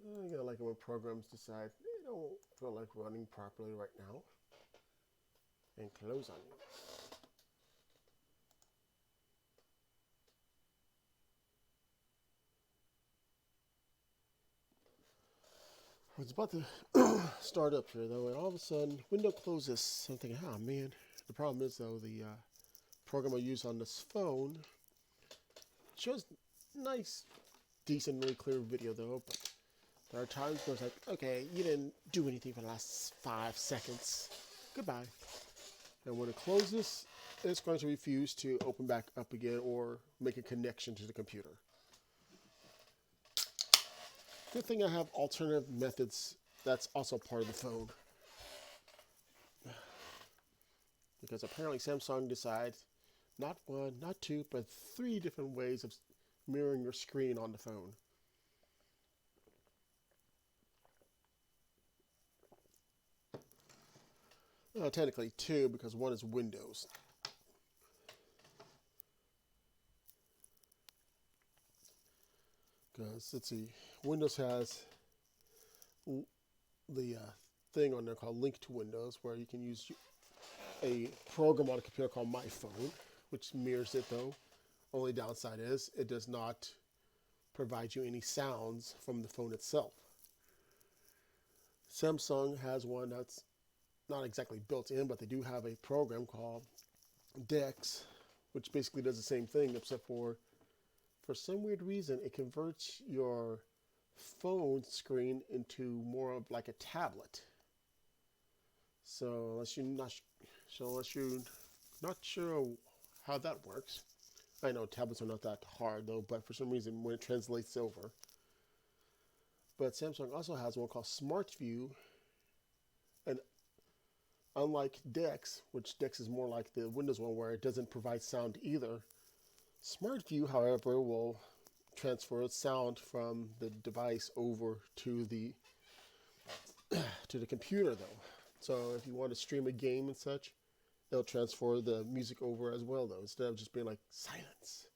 I gotta like it when programs decide they don't feel like running properly right now and close on you. I was about to start up here though, and all of a sudden, window closes. I'm thinking, oh man. The problem is though, the program I use on this phone shows nice, decent, really clear video though, but there are times where it's like, okay, you didn't do anything for the last 5 seconds. Goodbye. And when it closes, it's going to refuse to open back up again or make a connection to the computer. Good thing I have alternative methods that's also part of the phone. Because apparently Samsung decides not one, not two, but three different ways of mirroring your screen on the phone. Technically two, because one is Windows. Because let's see, Windows has the thing on there called Link to Windows, where you can use a program on a computer called My Phone, which mirrors it though. Only downside is it does not provide you any sounds from the phone itself. Samsung has one that's not exactly built in, but they do have a program called Dex, which basically does the same thing, except for some weird reason, it converts your phone screen into more of like a tablet. So unless you're not sure how that works, I know tablets are not that hard though, but for some reason when it translates over. But Samsung also has one called Smart View, and unlike Dex, which Dex is more like the Windows one where it doesn't provide sound either, Smart View, however, will transfer sound from the device over to the computer though. So if you want to stream a game and such, it'll transfer the music over as well though, instead of just being like silence.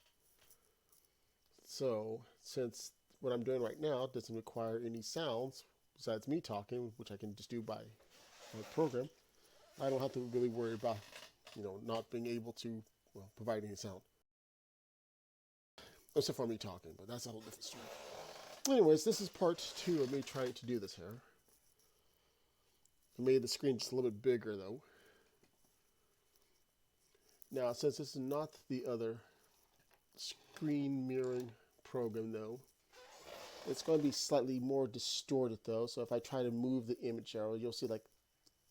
So since what I'm doing right now doesn't require any sounds besides me talking, which I can just do by my program, I don't have to really worry about, not being able to provide any sound. Except for me talking, but that's a whole different story. Anyways, this is part 2 of me trying to do this here. I made the screen just a little bit bigger though. Now, since this is not the other screen mirroring program though, it's going to be slightly more distorted though. So if I try to move the image arrow, you'll see like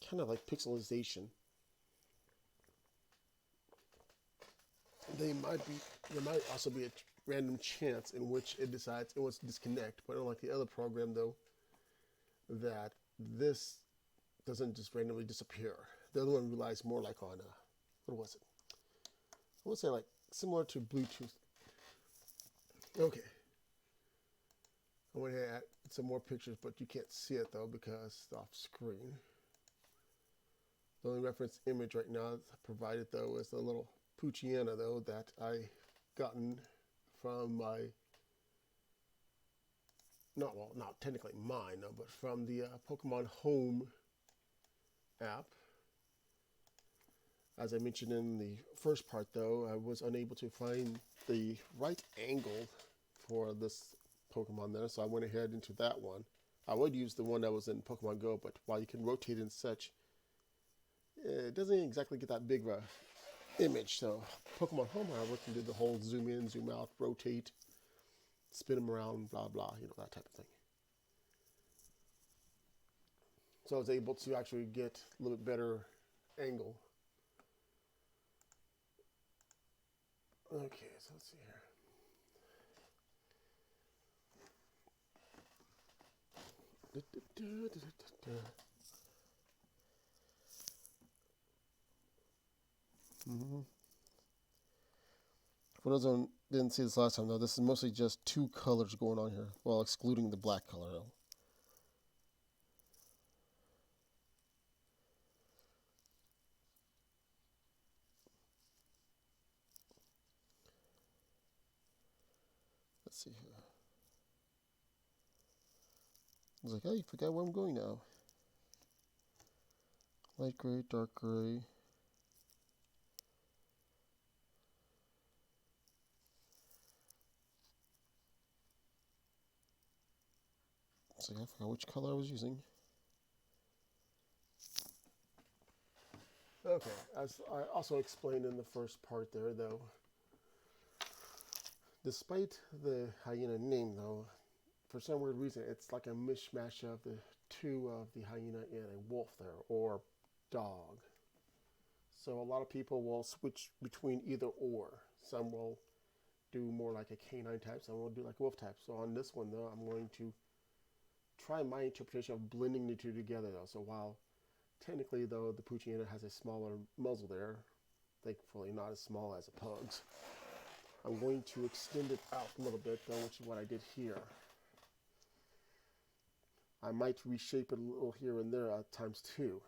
kind of like pixelization. There might also be a random chance in which it decides it wants to disconnect, but unlike the other program though, that this doesn't just randomly disappear. The other one relies more like on what was it? I would say like similar to Bluetooth. Okay. I went ahead and add some more pictures, but you can't see it though because it's off screen. The only reference image right now provided though is the little Poochyena though that I gotten from my, not technically mine, no, but from the Pokemon Home app. As I mentioned in the first part though, I was unable to find the right angle for this Pokemon there, so I went ahead into that one. I would use the one that was in Pokemon Go, but while you can rotate and such, it doesn't exactly get that big of a image. So Pokemon Home, however, can do the whole zoom in, zoom out, rotate, spin them around, blah blah, that type of thing. So I was able to actually get a little bit better angle. Okay, so let's see here. Mm-hmm. For those who didn't see this last time, though, this is mostly just two colors going on here, well, excluding the black color, though. Let's see here. was like, hey, forgot where I'm going now. Light gray, dark gray. It's like, I forgot which color I was using. Okay, as I also explained in the first part there, though, despite the hyena name, though, for some weird reason, it's like a mishmash of the two of the hyena and a wolf there, or dog. So a lot of people will switch between either or. Some will do more like a canine type, some will do like a wolf type. So on this one, though, I'm going to try my interpretation of blending the two together, though. So while technically, though, the Poochyena has a smaller muzzle there, thankfully not as small as a pug's, I'm going to extend it out a little bit, though, which is what I did here. I might reshape it a little here and there at times too.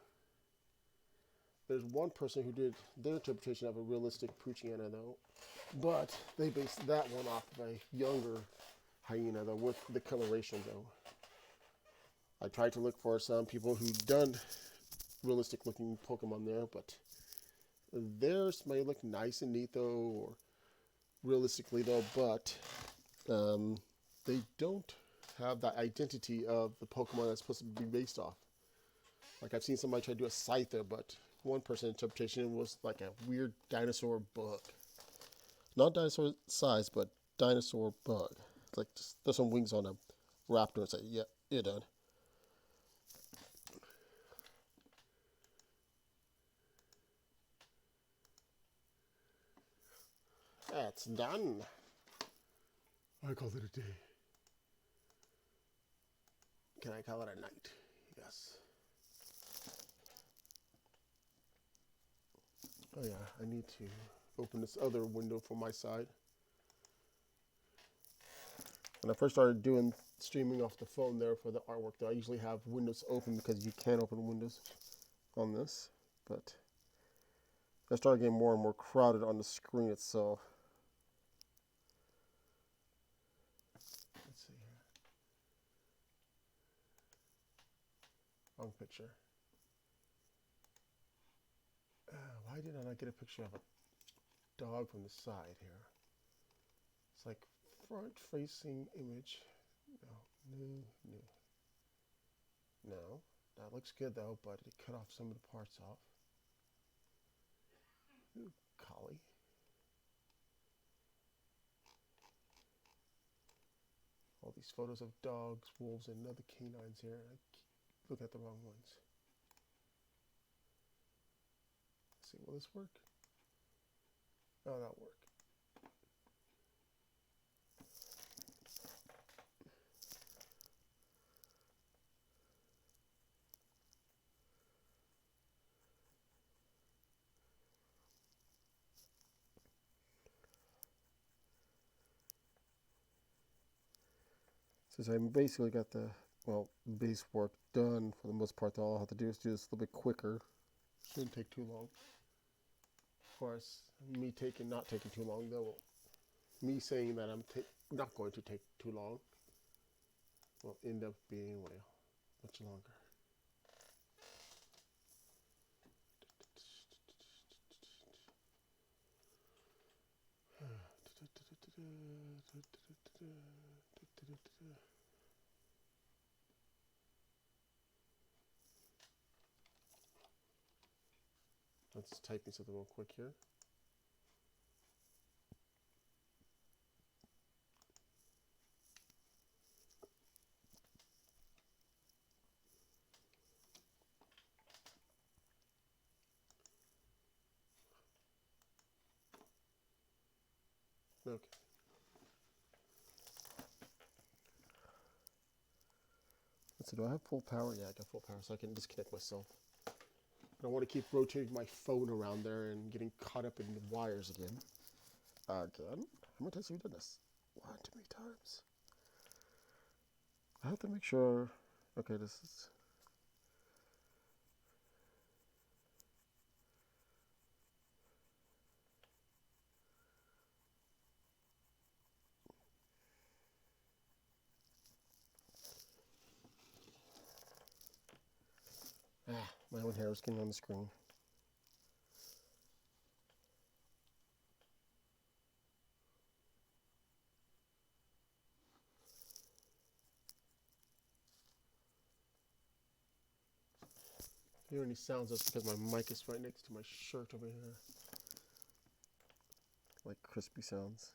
There's one person who did their interpretation of a realistic Poochyena, though, but they based that one off of a younger hyena, though, with the coloration, though. I tried to look for some people who'd done realistic looking Pokemon there, but theirs may look nice and neat, though, or realistically, though, but they don't have that identity of the Pokemon that's supposed to be based off. Like, I've seen somebody try to do a Scyther, but one person's interpretation was like a weird dinosaur bug. Not dinosaur size, but dinosaur bug. It's like, just throw some wings on a raptor and say, yeah, you're done. That's done. I call it a day. Can I call it a night? Yes. Oh yeah, I need to open this other window from my side. When I first started doing streaming off the phone there for the artwork, though, I usually have windows open because you can open windows on this, but I started getting more and more crowded on the screen itself. Let's see here. Wrong picture. Why did I not get a picture of a dog from the side here? It's like front-facing image. No. That looks good though, but it cut off some of the parts off. Ooh, collie. All these photos of dogs, wolves, and other canines here. I keep looking at the wrong ones. Let's see, will this work? Oh, that'll work. Since I basically got the, base work done for the most part, all I'll have to do is do this a little bit quicker. Shouldn't take too long. Of course, not taking too long, though, me saying that I'm not going to take too long will end up being, much longer. Let's type in something real quick here. Okay. Let's see, do I have full power? Yeah, I got full power, so I can disconnect myself. I don't want to keep rotating my phone around there and getting caught up in the wires again. Again? How many times have we done this? One too many times. I have to make sure. Okay, this is. My own hair is getting on the screen. If you hear any sounds, that's because my mic is right next to my shirt over here. Like crispy sounds.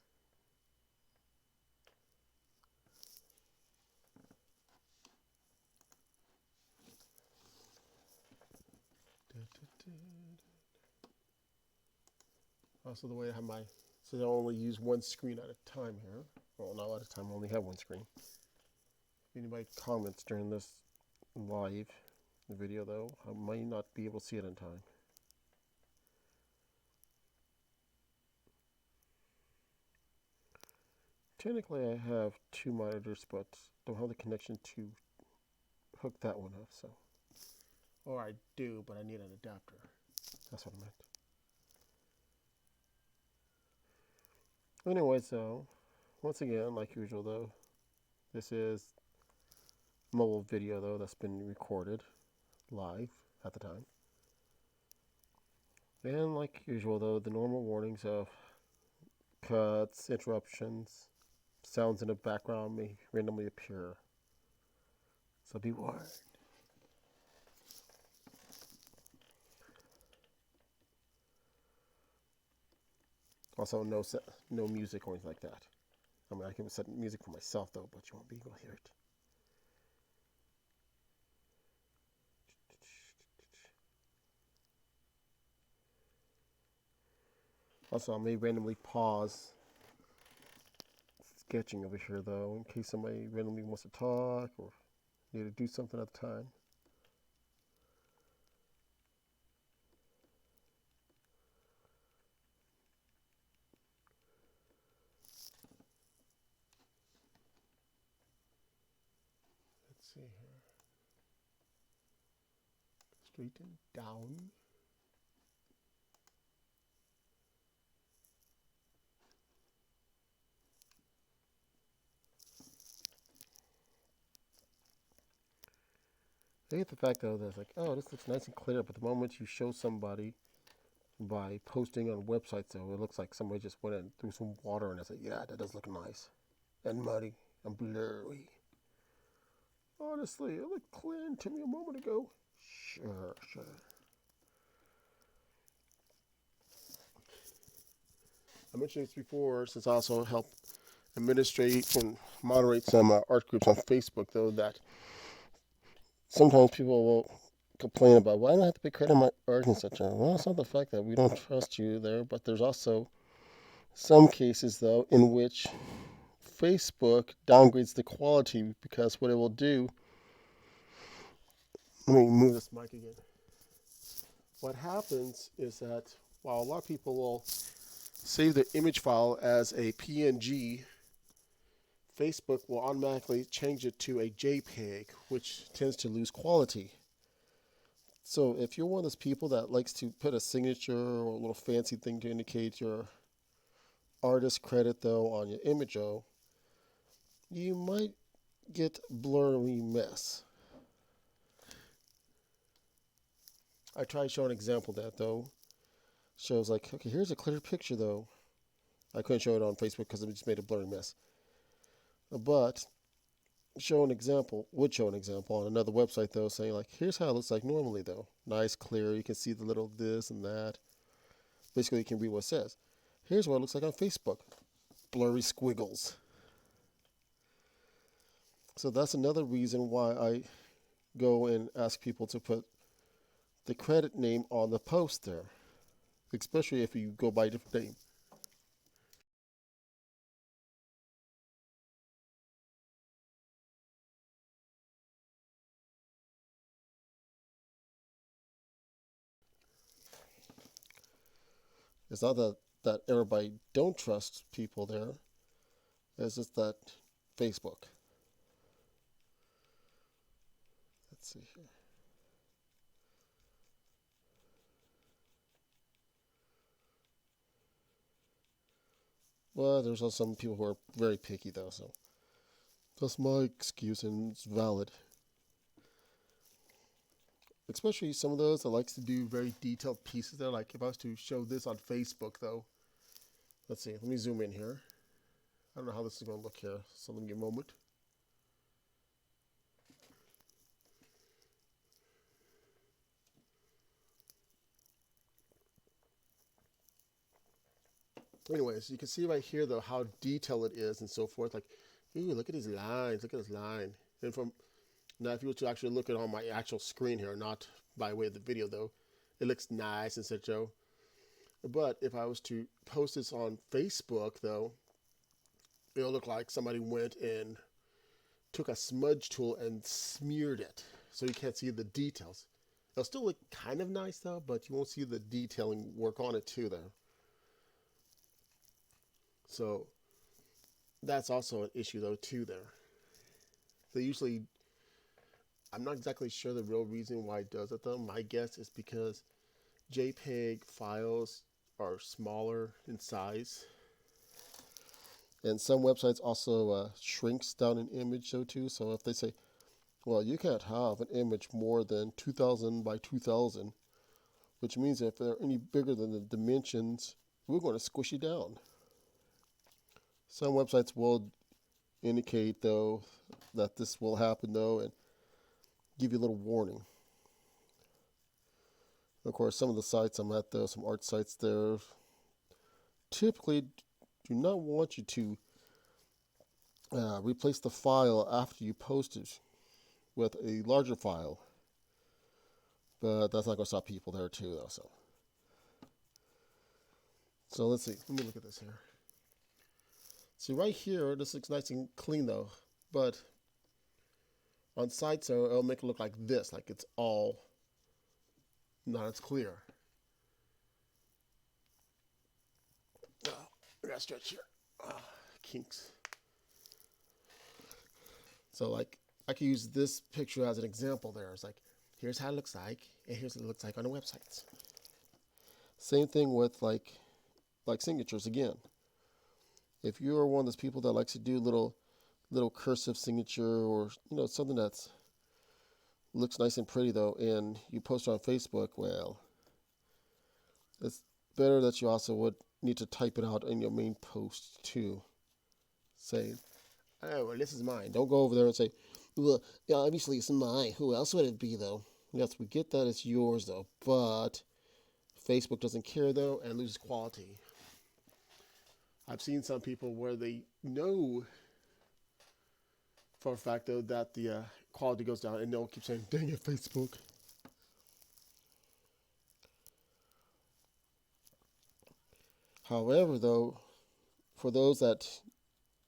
Also, the way I have my, so I only use one screen at a time here. Well, not at a time, I only have one screen. If anybody comments during this live video, though, I might not be able to see it in time. Technically, I have two monitors, but don't have the connection to hook that one up, so. Or I do, but I need an adapter. That's what I meant. Anyway, so, once again, like usual, though, this is mobile video, though, that's been recorded live at the time. And like usual, though, the normal warnings of cuts, interruptions, sounds in the background may randomly appear. So be warned. Also, no music or anything like that. I mean, I can set music for myself, though, but you won't be able to hear it. Also, I may randomly pause sketching over here, though, in case somebody randomly wants to talk or need to do something at the time. Let's see here. Straighten down. I hate the fact, though, that it's like, oh, this looks nice and clear, but the moment you show somebody by posting on websites, though, it looks like somebody just went and threw some water and I said, yeah, that does look nice. And muddy and blurry. Honestly, it looked clear to me a moment ago. Sure. I mentioned this before, since I also help administrate and moderate some art groups on Facebook, though, that sometimes people will complain about, why do I have to pay credit on my art and such? Well, it's not the fact that we don't trust you there, but there's also some cases, though, in which Facebook downgrades the quality because what it will do, let me move this mic again. What happens is that while a lot of people will save their image file as a PNG, Facebook will automatically change it to a JPEG, which tends to lose quality. So if you're one of those people that likes to put a signature or a little fancy thing to indicate your artist credit, though, on your image, though, you might get blurry mess. I tried to show an example of that, though. Shows like, okay, here's a clear picture, though. I couldn't show it on Facebook because it just made a blurry mess. But would show an example on another website, though, saying like, here's how it looks like normally, though. Nice, clear, you can see the little this and that. Basically, you can read what it says. Here's what it looks like on Facebook. Blurry squiggles. So that's another reason why I go and ask people to put the credit name on the post there, especially if you go by a different name. It's not that everybody don't trust people there. It's just that Facebook. Let's see here. Well, there's also some people who are very picky, though, so that's my excuse and it's valid. especially some of those that likes to do very detailed pieces there. Like if I was to show this on Facebook though, let's see, let me zoom in here. I don't know how this is going to look here, so let me give me a moment. Anyways, you can see right here though how detailed it is and so forth. Like, ooh, look at these lines, look at this line. And from now, if you were to actually look at it on my actual screen here, not by way of the video though, it looks nice and such. But if I was to post this on Facebook though, it'll look like somebody went and took a smudge tool and smeared it, so you can't see the details. It'll still look kind of nice though, but you won't see the detailing work on it too there. So that's also an issue though too there. They usually, I'm not exactly sure the real reason why it does it though. My guess is because JPEG files are smaller in size, and some websites also shrinks down an image though too. So if they say, well, you can't have an image more than 2000 by 2000, which means if they're any bigger than the dimensions, we're going to squish you down. Some websites will indicate though that this will happen though and give you a little warning. Of course, some of the sites I'm at though, some art sites there, typically do not want you to replace the file after you post it with a larger file. But that's not going to stop people there too though. So let's see. Let me look at this here. See right here, this looks nice and clean though. But on sites, it'll make it look like this, like it's all not as clear. Oh, I gotta stretch here. Kinks. So like I could use this picture as an example there. It's like, here's how it looks like, and here's what it looks like on the websites. Same thing with like signatures again. If you're one of those people that likes to do little cursive signature, or something that's looks nice and pretty though, and you post it on Facebook, well, it's better that you also would need to type it out in your main post too, saying, oh, well, this is mine. Don't go over there and say, well, yeah, obviously it's mine. Who else would it be though? Yes, we get that it's yours though, but Facebook doesn't care though and loses quality. I've seen some people where they know for a fact though that the quality goes down, and they'll keep saying, dang it, Facebook. However though, for those that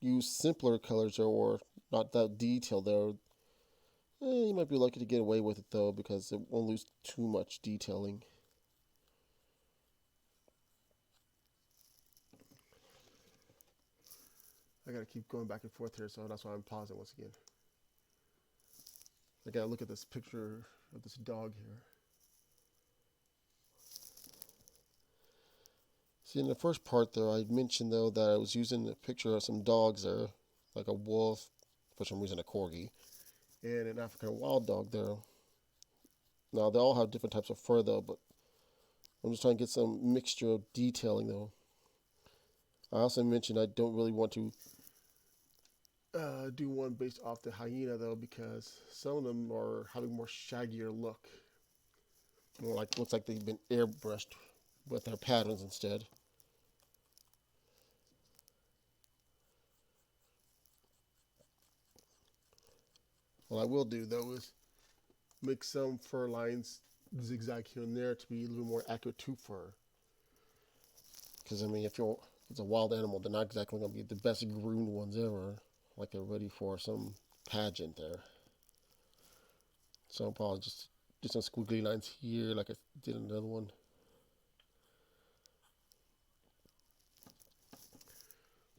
use simpler colors or not that detailed there, you might be lucky to get away with it though, because it won't lose too much detailing. I gotta keep going back and forth here, so that's why I'm pausing once again. I gotta look at this picture of this dog here. See, in the first part there, I mentioned though that I was using a picture of some dogs there, like a wolf, for some reason a corgi, and an African wild dog there. Now they all have different types of fur though, but I'm just trying to get some mixture of detailing though. I also mentioned I don't really want to do one based off the hyena though, because some of them are having more shaggier look. More like, looks like they've been airbrushed with their patterns instead. What I will do though is make some fur lines zigzag here and there to be a little more accurate to fur. Because I mean, if it's a wild animal, they're not exactly going to be the best groomed ones ever, like they're ready for some pageant there. So I'll probably just do some squiggly lines here, like I did another one.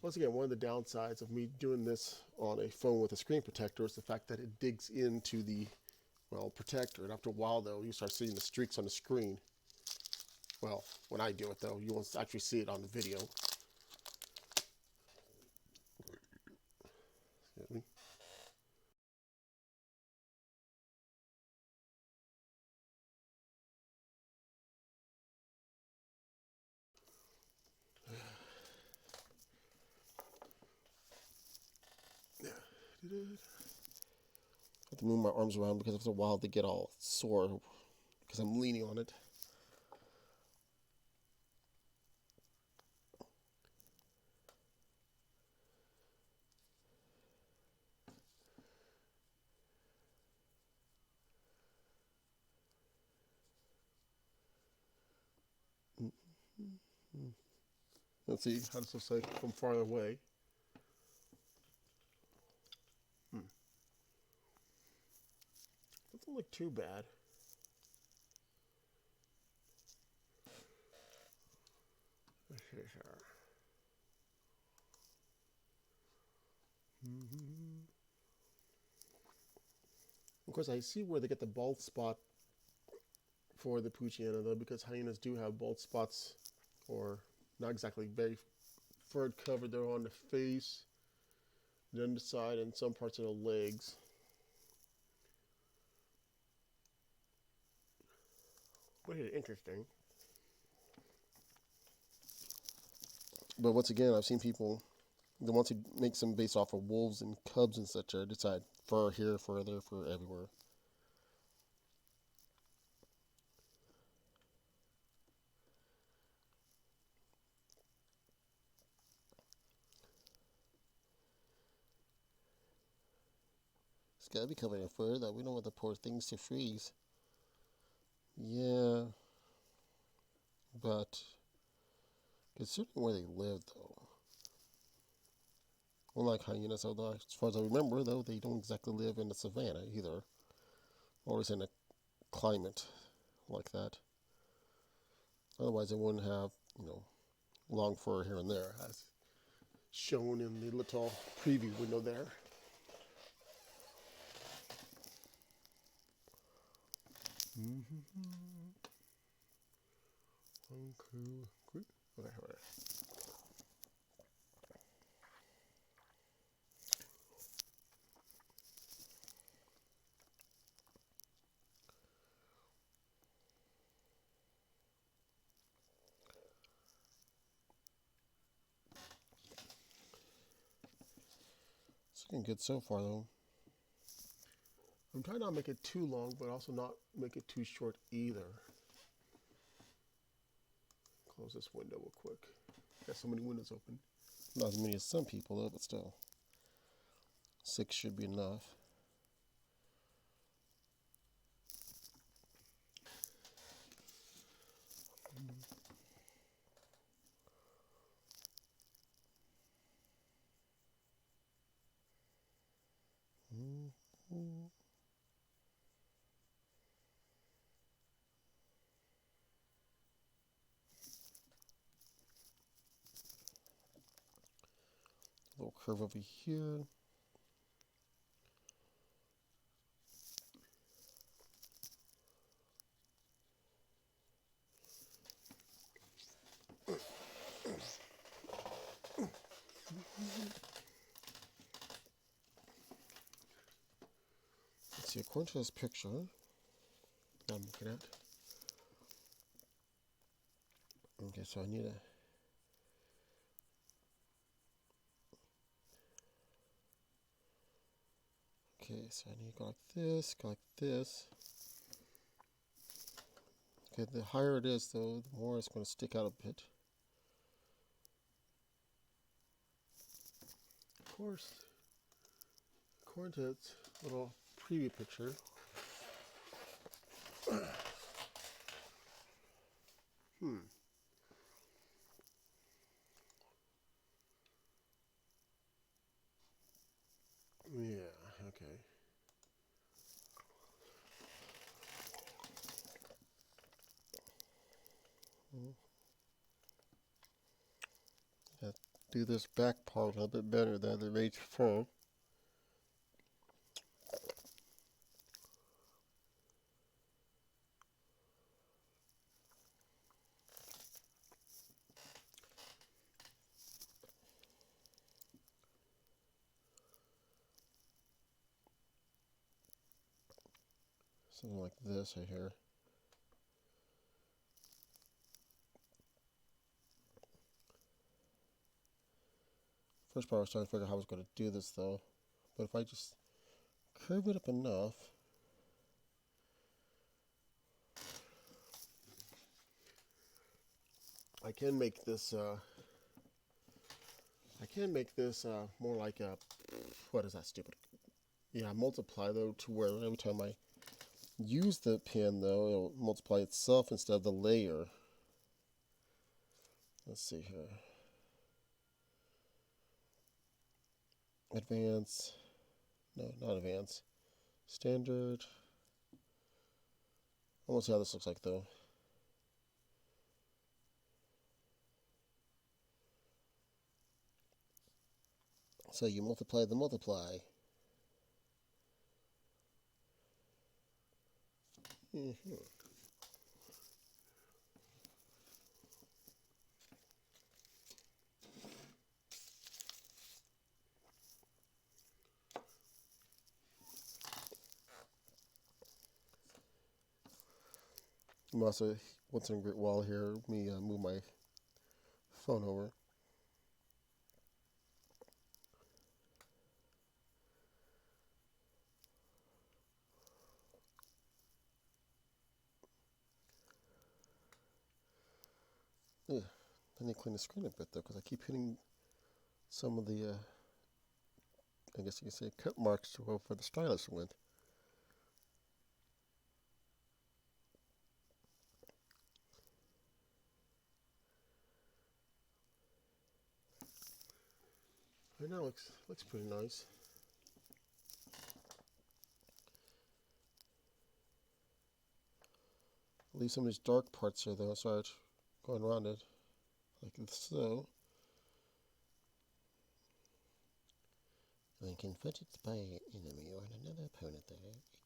Once again, one of the downsides of me doing this on a phone with a screen protector is the fact that it digs into the, well, protector. And after a while, though, you start seeing the streaks on the screen. Well, when I do it, though, you won't actually see it on the video. Excuse me. I have to move my arms around because it's a while to get all sore because I'm leaning on it. Let's see how this looks like from farther away. Doesn't look too bad. Let's see here. Of course, I see where they get the bald spot for the Poochyena, though, because hyenas do have bald spots, or not exactly very furred covered. They're on the face, the underside, and some parts of the legs. Which is interesting. But once again, I've seen people, the ones who make some based off of wolves and cubs and such, decide fur here, fur there, fur everywhere. It's gotta be covered in fur that we don't want the poor things to freeze. Yeah, but considering where they live, though, unlike hyenas, although as far as I remember, though, they don't exactly live in the savannah either, or is in a climate like that. Otherwise, they wouldn't have, long fur here and there, as shown in the little preview window there. Okay, hold on. It's looking good so far, though. I'm trying not to make it too long, but also not make it too short either. Close this window real quick. Got so many windows open. Not as many as some people, though, but still. 6 should be enough. A little curve over here. Let's see, according to this picture that I'm looking at. Okay, so I need a... Okay, so I need to go like this, go like this. Okay, the higher it is, though, the more it's going to stick out a bit. Of course, according to its little preview picture, Yeah, okay. Do this back part a little bit better than the mage front. Something like this right here. First part I was trying to figure out how I was going to do this though, But if I just curve it up enough, I can make this more like a, what is that stupid? Yeah, multiply though, to where every time I use the pen though, it'll multiply itself instead of the layer. Let's see here. Advance. No, not advance. Standard. I want to see how this looks like though. So you multiply the multiply. Mm-hmm. I'm also, once in a great while here, let me move my phone over. Yeah, I need to clean the screen a bit though, because I keep hitting some of the, I guess you can say, cut marks to where the stylus went. Right now looks pretty nice. Leave some of these dark parts here though, start going around it, like so. When confronted by an enemy or another opponent there,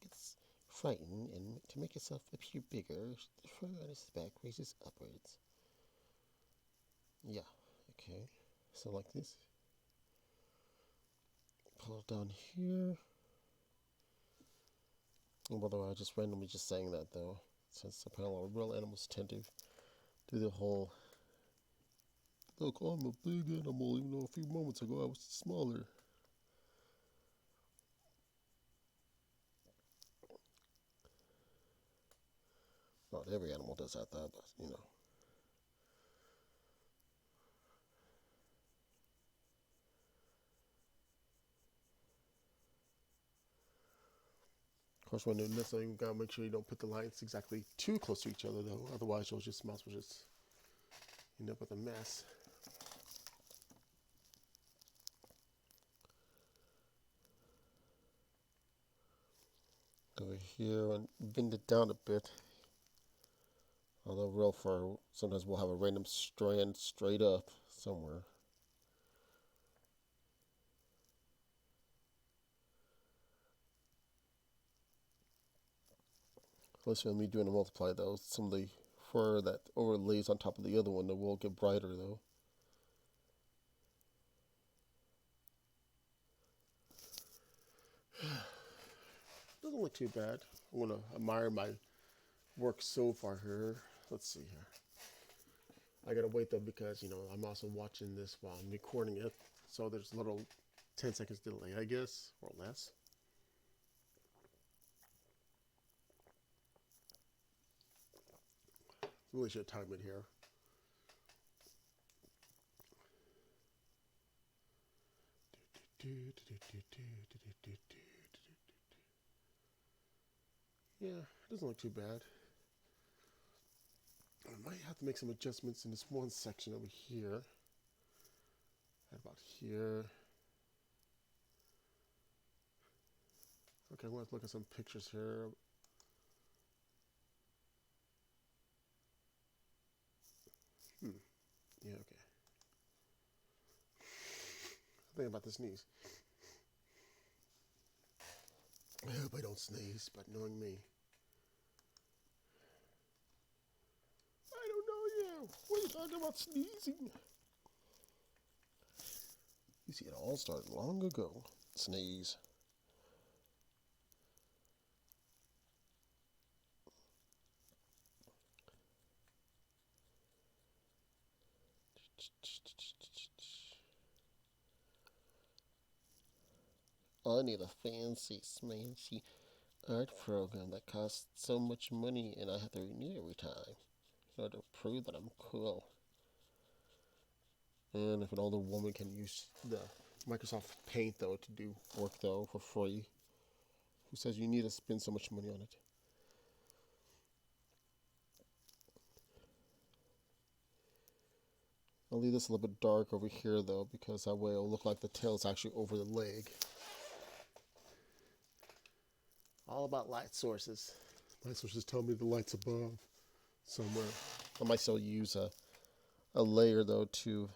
it gets frightened, and to make itself appear bigger, the fur on its back raises upwards. Yeah, okay. So like this. Pull it down here. And by the way, I was just randomly just saying that though, since apparently real animals tend to do the whole, look, I'm a big animal, even though a few moments ago I was smaller. Not every animal does that, though, you know. Of course, when you're necessarily, you gotta make sure you don't put the lines exactly too close to each other, though. Otherwise, you'll just might as well just end up with a mess. Over here and bend it down a bit. Although real far, sometimes we'll have a random strand straight up somewhere. Unless when me doing a multiply though, some of the fur that overlays on top of the other one that will get brighter though. Doesn't look too bad. I want to admire my work so far here. Let's see here. I gotta wait though because I'm also watching this while I'm recording it, so there's a little 10 seconds delay, I guess, or less. Really should time it here. Yeah, it doesn't look too bad. I might have to make some adjustments in this one section over here. Right about here. Okay, I'm going to look at some pictures here. Yeah, okay. Think about the sneeze. I hope I don't sneeze, but knowing me. I don't know you. What are you talking about sneezing? You see, it all started long ago. Sneeze. I need a fancy, smancy art program that costs so much money and I have to renew every time in order to prove that I'm cool. And if an older woman can use the Microsoft Paint, though, to do work, though, for free, who says you need to spend so much money on it? I'll leave this a little bit dark over here, though, because that way it'll look like the tail is actually over the leg. All about light sources. Light sources tell me the light's above somewhere. I might still use a layer, though, to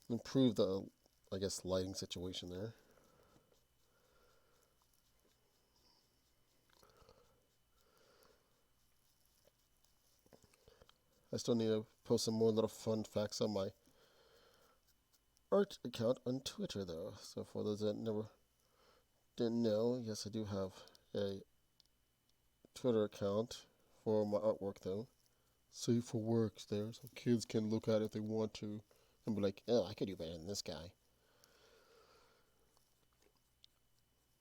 improve the, I guess, lighting situation there. I still need to post some more little fun facts on my art account on Twitter, though. So for those that never didn't know, yes, I do have a Twitter account for my artwork, though. Safe for work there, so kids can look at it if they want to and be like, oh, I could do better than this guy.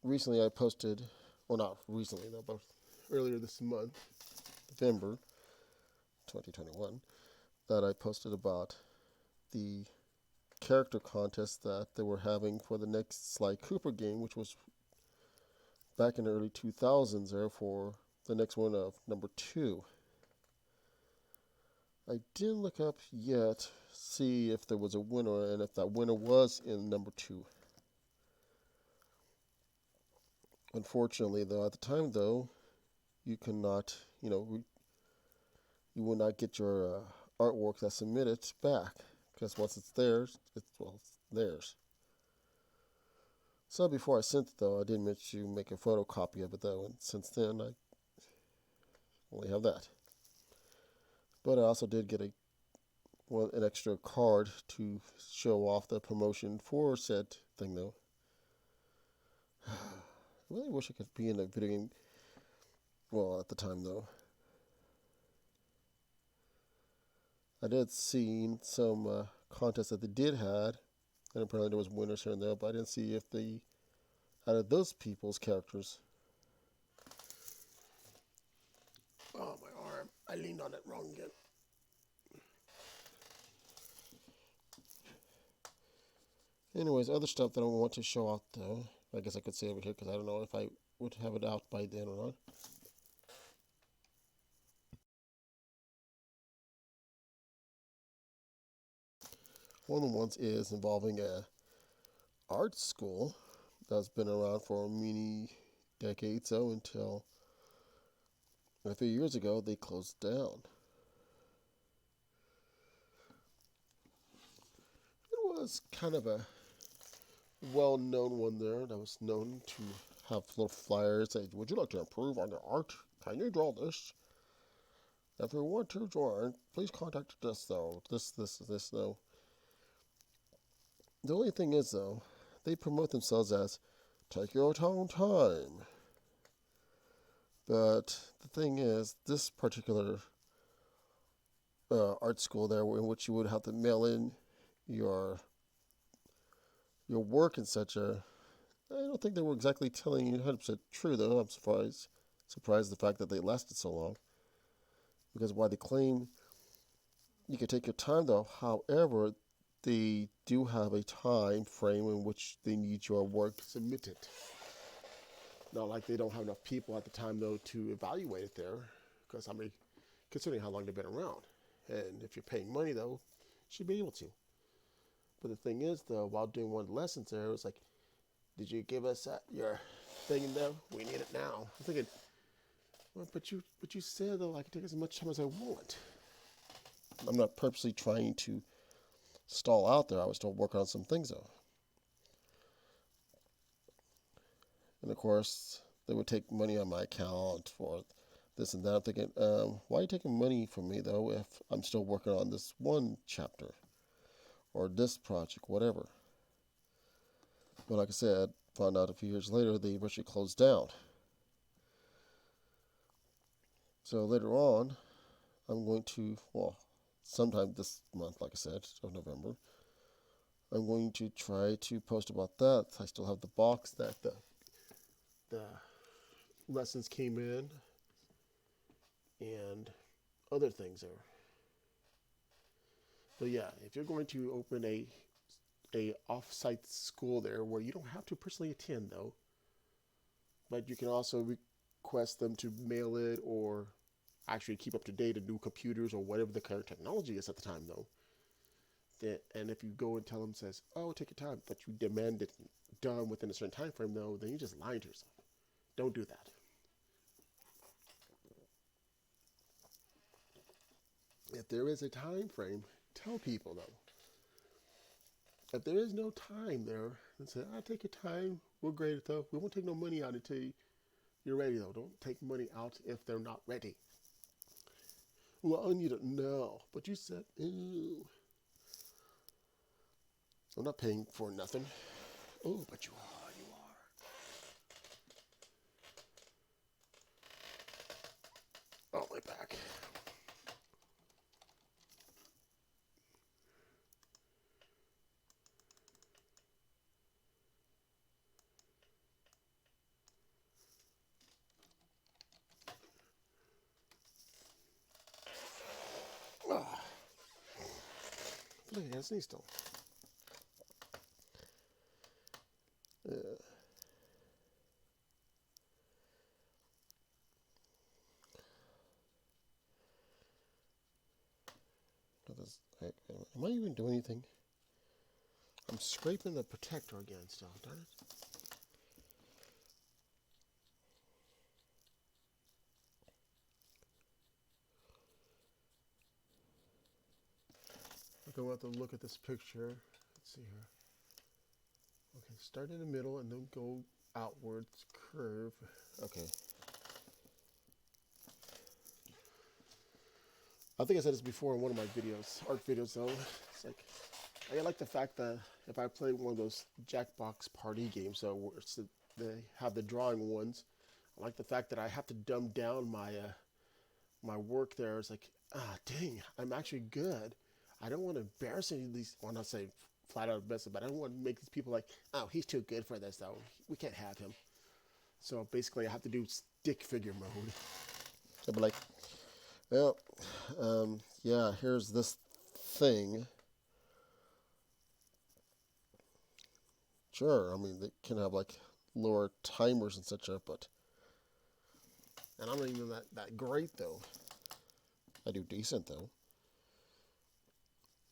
Recently, I posted, well, not recently, though, but earlier this month, November 2021, that I posted about the character contest that they were having for the next Sly Cooper game, which was back in the early 2000s there for the next one of number 2. I didn't look up yet, see if there was a winner and if that winner was in number 2. Unfortunately, though, at the time, though, you cannot, you will not get your artwork that's submitted back because once it's theirs, it's theirs. So before I sent it, though, I did mention to make a photocopy of it, though, and since then I only have that. But I also did get an extra card to show off the promotion for said thing, though. I really wish I could be in a video game. Well, at the time, though, I did see some contests that they did had, and apparently there was winners here and there, but I didn't see if they added those people's characters. Oh, my arm. I leaned on it wrong again. Anyways, other stuff that I want to show out, though, I guess I could say over here because I don't know if I would have it out by then or not. One of the ones is involving a art school that's been around for many decades, so until a few years ago they closed down. It was kind of a well-known one there that was known to have little flyers that, would you like to improve on your art? Can you draw this? If you want to join, please contact us, though. This, though. The only thing is, though, they promote themselves as take your own time. But the thing is, this particular art school there, in which you would have to mail in your work and such, I don't think they were exactly telling you 100% true, though. I'm surprised the fact that they lasted so long. Because while they claim you can take your time, though, however, they do have a time frame in which they need your work submitted. Not like they don't have enough people at the time, though, to evaluate it there. Because, considering how long they've been around. And if you're paying money, though, you should be able to. But the thing is, though, while doing one of the lessons there, it was like, did you give us your thing in there? We need it now. I'm thinking, well, but you said, though, I can take as much time as I want. I'm not purposely trying to stall out there. I was still working on some things, though. And of course, they would take money on my account for this and that. I'm thinking, why are you taking money from me, though, if I'm still working on this one chapter or this project, whatever? But like I said, found out a few years later they eventually closed down. So later on, I'm going to, well, sometime this month, like I said, of November, I'm going to try to post about that. I still have the box that the lessons came in and other things there. But yeah, if you're going to open a off-site school there where you don't have to personally attend though, but you can also request them to mail it or actually keep up to date and new computers or whatever the current technology is at the time though. And if you go and tell them, says, oh, take your time, but you demand it done within a certain time frame though, then you just lying to yourself. Don't do that. If there is a time frame, tell people though. If there is no time there, then say, I take your time. We'll grade it though. We won't take no money out until you're ready though. Don't take money out if they're not ready. Well, I need it now. But you said, ew. I'm not paying for nothing. Oh, but you are. You are. Oh, my back. Ah. Look, I sneeze still. Am I even doing anything? I'm scraping the protector again still, darn it. Okay, we'll have to look at this picture. Let's see here. Okay, start in the middle and then go outwards, curve. Okay. I think I said this before in one of my videos, art videos though. It's like, I like the fact that if I play one of those Jackbox party games, so where they have the drawing ones, I like the fact that I have to dumb down my work there. It's like, dang, I'm actually good. I don't want to embarrass any of these, well, not say flat out embarrass, but I don't want to make these people like, oh, he's too good for this though. We can't have him. So basically I have to do stick figure mode. So I'll be like, well, yeah, here's this thing. Sure, I mean, they can have like lower timers and such, but. And I'm not even that great though. I do decent though.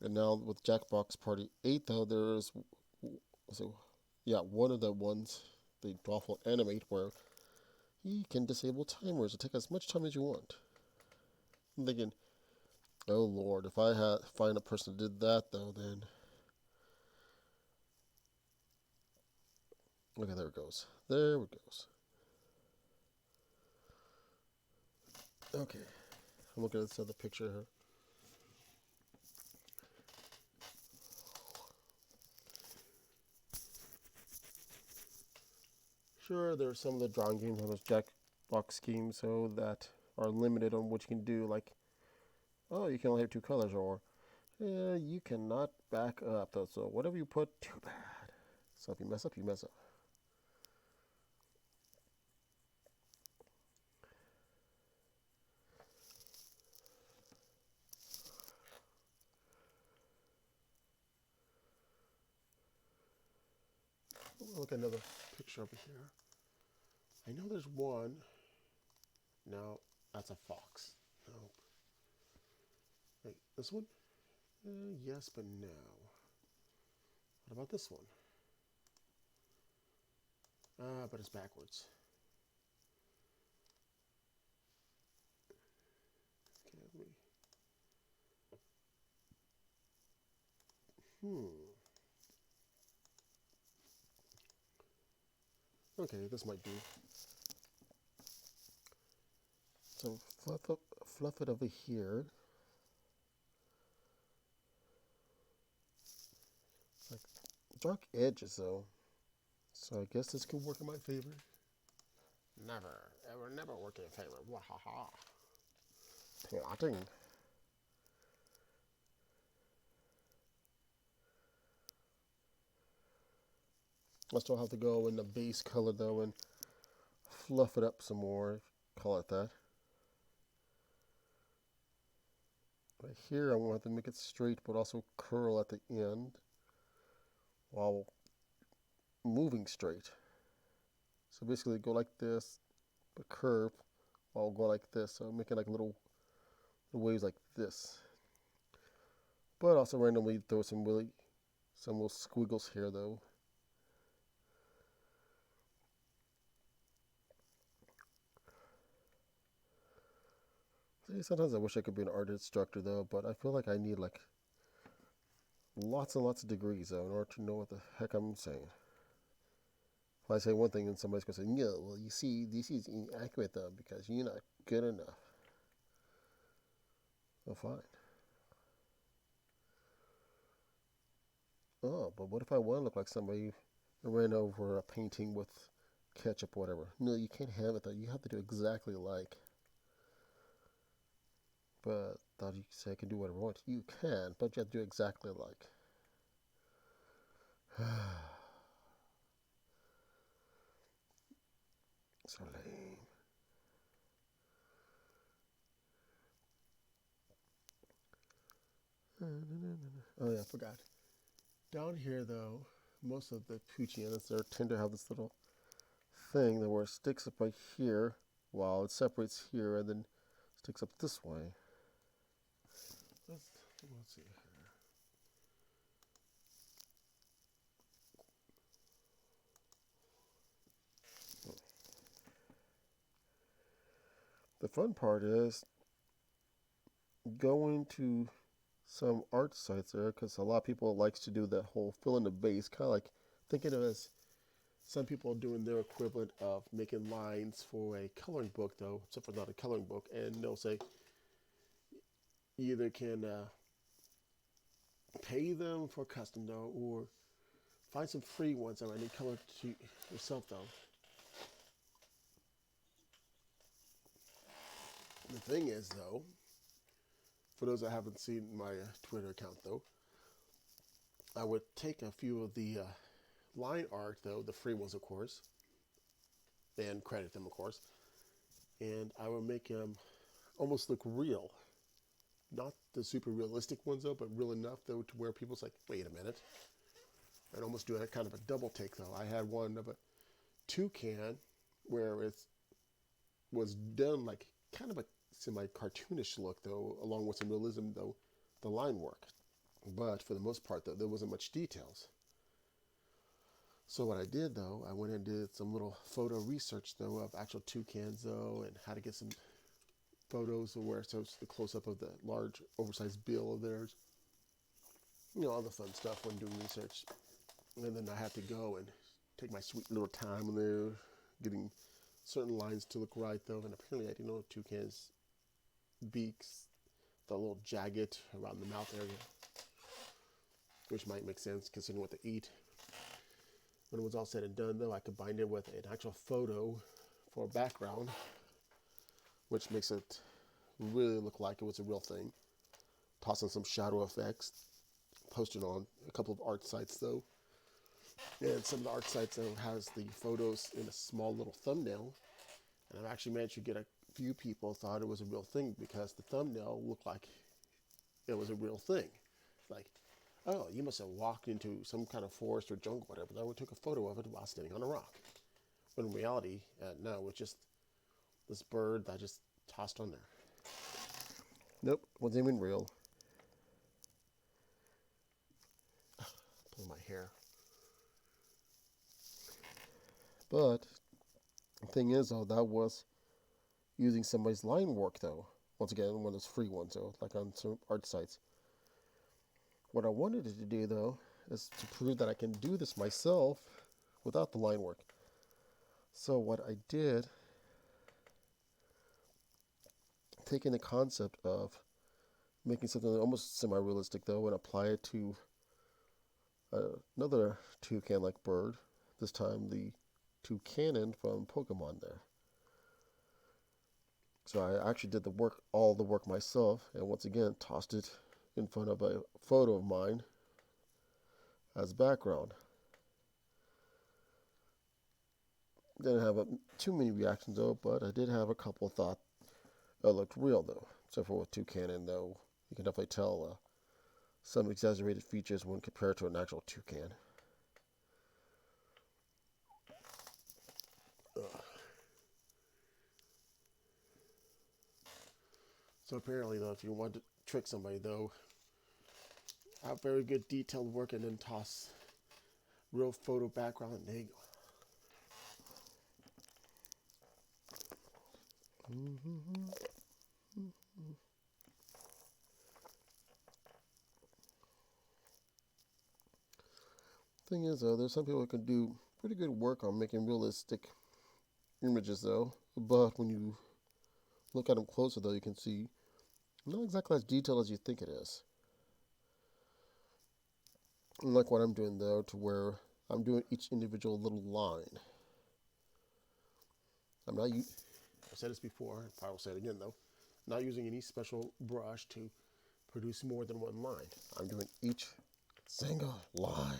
And now with Jackbox Party 8 though, there's, so yeah, one of the ones, the Drawful Animate, where you can disable timers to take as much time as you want. I'm thinking, oh lord, if I find a person who did that though, then okay, there it goes. There it goes. Okay, I'm looking at this other picture here. Sure, there are some of the drawing games on those Jackbox schemes so that are limited on what you can do, like, oh, you can only have 2 colors, or you cannot back up though, so whatever you put, too bad. So if you mess up, you mess up. Look at another picture over here. I know there's one. No, that's a fox. Nope. Wait, this one? Yes, but no. What about this one? But it's backwards. Okay, let me. Okay, this might do. So fluff it over here. Like dark edges though. So I guess this could work in my favor. Never, ever, never work in favor. Wahaha. I still have to go in the base color though and fluff it up some more, call it that. Right here I want to make it straight but also curl at the end while moving straight. So basically go like this, but curve while go like this. So making like little waves like this. But also randomly throw some little squiggles here though. See, sometimes I wish I could be an art instructor though, but I feel like I need like lots and lots of degrees though in order to know what the heck I'm saying. If I say one thing and somebody's gonna say, no, well you see, this is inaccurate though because you're not good enough. Oh, fine. Oh, but what if I want to look like somebody who ran over a painting with ketchup or whatever? No, you can't have it though. You have to do exactly like. But thought you say I can do whatever I want. You can, but you have to do exactly like. So lame. Oh yeah, I forgot. Down here though, most of the Poochyenas there tend to have this little thing that where it sticks up right here while it separates here and then sticks up this way. Let's see here. The fun part is going to some art sites there because a lot of people likes to do that whole fill in the base, kind of like thinking of it as some people are doing their equivalent of making lines for a coloring book though, except for not a coloring book, and they'll say you either can pay them for custom though or find some free ones that I need color to yourself though. The thing is though, for those that haven't seen my Twitter account though, I would take a few of the line art though, the free ones of course, and credit them of course, and I would make them almost look real. Not the super realistic ones though, but real enough though to where people's like, wait a minute. I'd almost do a kind of a double take though. I had one of a toucan where it was done like kind of a semi-cartoonish look though, along with some realism though, the line work. But for the most part though, there wasn't much details. So what I did though, I went and did some little photo research though of actual toucans though, and how to get some photos of where so it's the close-up of the large oversized bill of theirs. You know, all the fun stuff when doing research. And then I had to go and take my sweet little time there, getting certain lines to look right though. And apparently I didn't know toucans' beaks, the little jagged around the mouth area, which might make sense considering what they eat. When it was all said and done though, I combined it with an actual photo for a background, which makes it really look like it was a real thing. Tossing some shadow effects, posted on a couple of art sites though. And some of the art sites though has the photos in a small little thumbnail. And I've actually managed to get a few people thought it was a real thing because the thumbnail looked like it was a real thing. Like, oh, you must have walked into some kind of forest or jungle, whatever. Then we took a photo of it while standing on a rock. But in reality, no, it's just this bird that I just tossed on there. Nope, wasn't even real. Pull my hair. But the thing is, though, that was using somebody's line work, though. Once again, one of those free ones, though, like on some art sites. What I wanted it to do, though, is to prove that I can do this myself without the line work. So what I did, taking the concept of making something almost semi-realistic, though, and apply it to another toucan-like bird, this time the toucanon from Pokemon there. So I actually did all the work myself, and once again tossed it in front of a photo of mine as background. Didn't have too many reactions though, but I did have a couple thought that looked real though. Except for with toucan, though, you can definitely tell some exaggerated features when compared to an actual toucan. So apparently, though, if you want to trick somebody, though, have very good detailed work and then toss real photo background, and there you go. Thing is, though, there's some people who can do pretty good work on making realistic images, though. But when you look at them closer, though, you can see not exactly as detailed as you think it is. Unlike what I'm doing, though, to where I'm doing each individual little line. I'm not. I said this before, and I will say it again, though. Not using any special brush to produce more than one line. I'm doing each single line,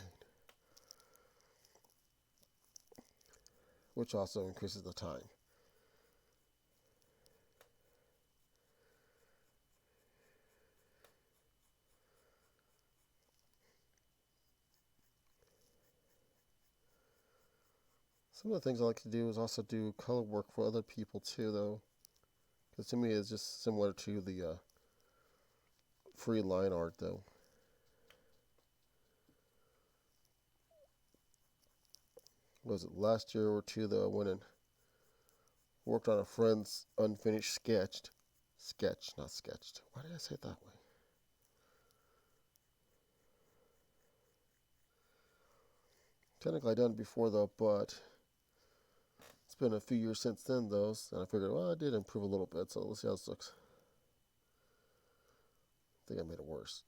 which also increases the time. Some of the things I like to do is also do color work for other people too, though, because to me it's just similar to the free line art, though. Was it last year or two, though, I went and worked on a friend's unfinished sketch, not sketched. Why did I say it that way? Technically I done it before, though, but it's been a few years since then, though, and I figured, well, I did improve a little bit, so let's see how this looks. I think I made it worse.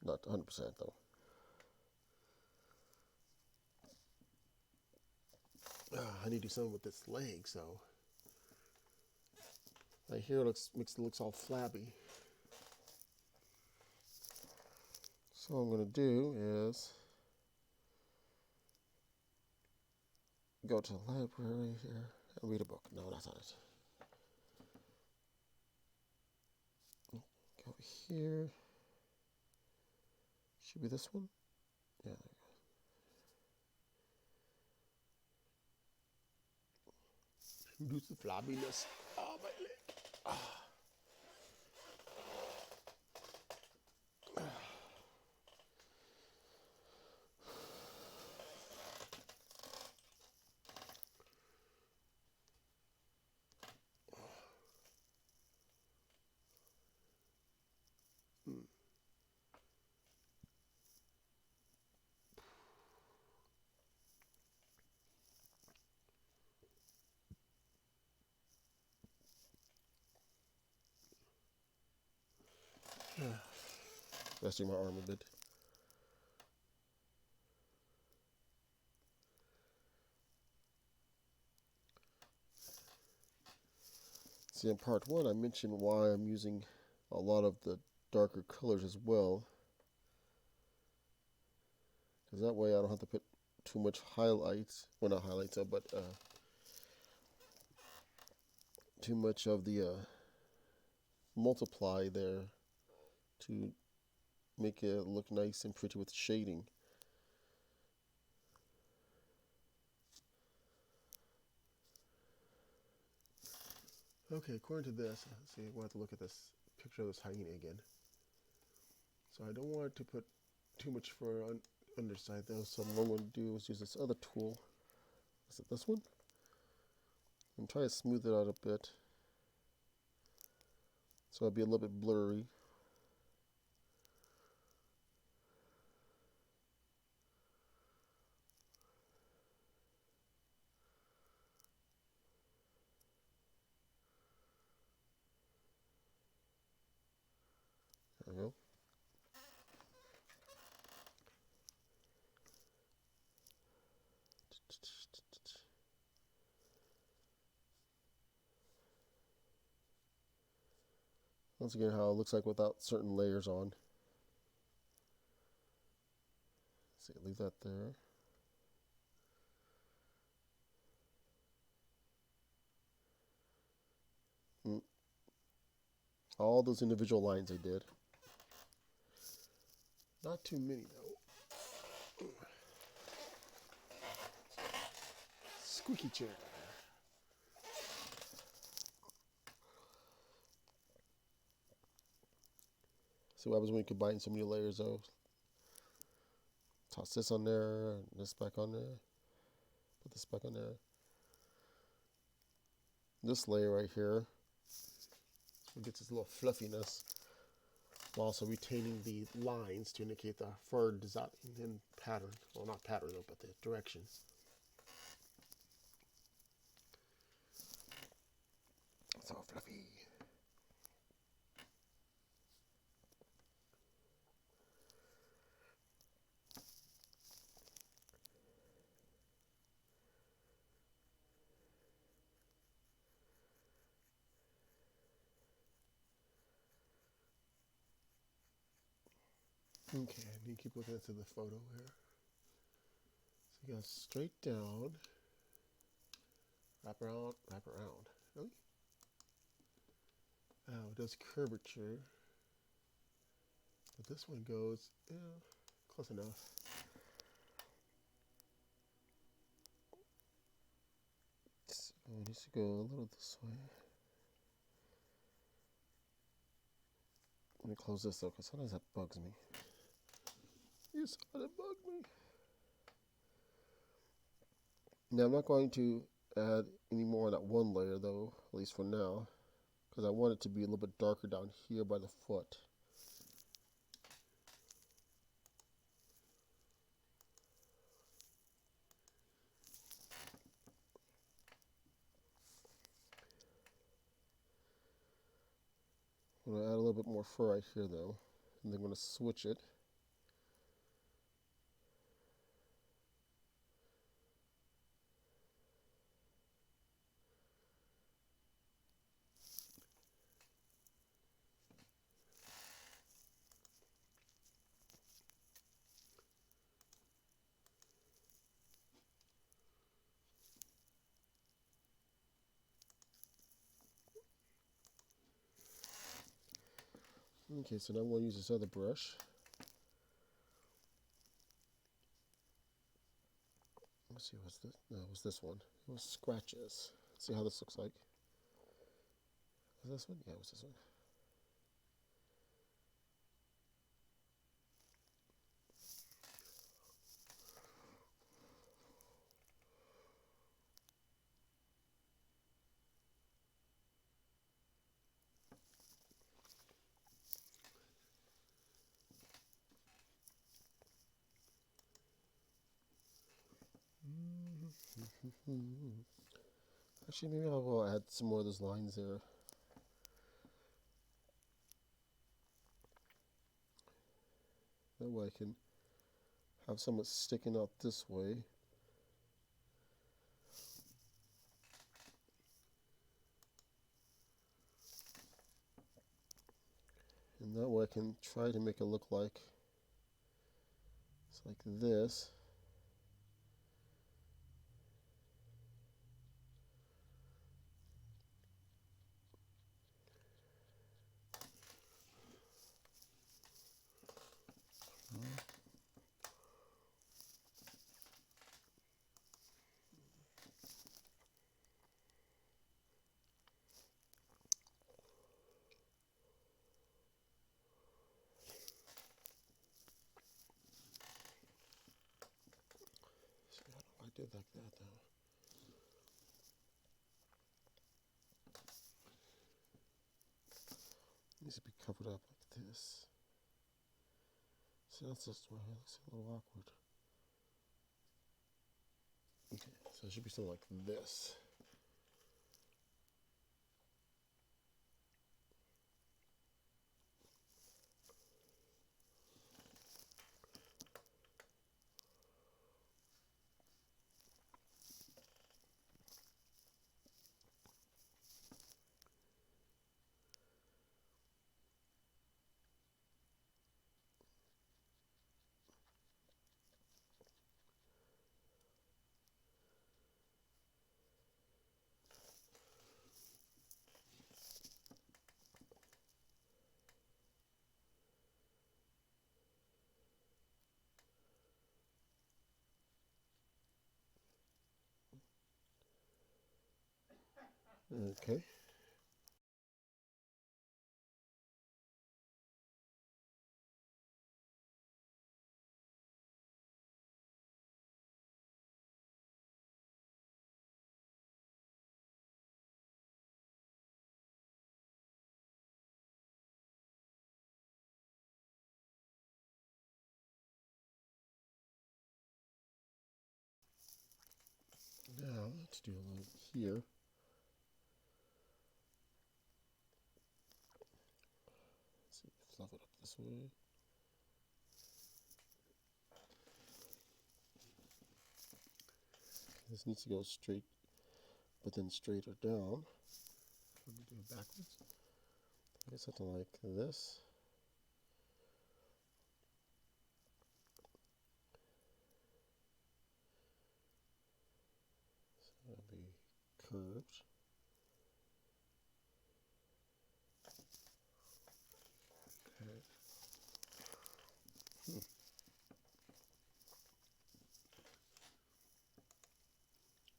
Not 100%, though. I need to do something with this leg, so right here it looks all flabby. So what I'm going to do is go to the library here and read a book. No, that's not it. Go over here. Should be this one. Yeah, there we go. Reduce the flabbiness. Oh, my leg. Resting my arm a bit. See, in part one, I mentioned why I'm using a lot of the darker colors as well. Because that way I don't have to put too much highlights. Well, not highlights, but too much of the multiply there to make it look nice and pretty with shading. Okay, according to this, let's see, we'll have to look at this picture of this hyena again. So I don't want to put too much fur on underside though, so what I'm going to do is use this other tool. Is it this one? And try to smooth it out a bit, so it'll be a little bit blurry. There we go. Once again, how it looks like without certain layers on. Let's see, leave that there. All those individual lines I did. Not too many though. Squeaky chair. See what happens when you combine so many layers though. Toss this on there, this back on there. Put this back on there. This layer right here, So it gets this little fluffiness, while also retaining the lines to indicate the fur design and pattern. Well, not pattern though, but the direction. so fluffy. Okay, I need to keep looking into the photo here. So you go straight down, wrap around, wrap around. Really? Oh, it does curvature. But this one goes, yeah, close enough. So it needs to go a little this way. Let me close this though, because sometimes that bugs me. You saw it bug me. Now I'm not going to add any more on that one layer though, at least for now, because I want it to be a little bit darker down here by the foot. I'm going to add a little bit more fur right here though, and then I'm going to switch it. Okay, so now I'm going to use this other brush. Let's see, what's this? No, it was this one. It was scratches. Let's see how this looks like. Was this one? Yeah, it was this one. Actually, maybe I will add some more of those lines there. That way I can have some that's sticking out this way. And that way I can try to make it look like it's like this. See, I don't know why I did like that though. It needs to be covered up like this. See, that's just why it looks a little awkward. Okay, so it should be something like this. Okay. Now let's do a line here. Let's see, fluff it up this way. This needs to go straight, but then straighter down. Let me do it backwards. Okay, something like this. So it'll be curved. Okay.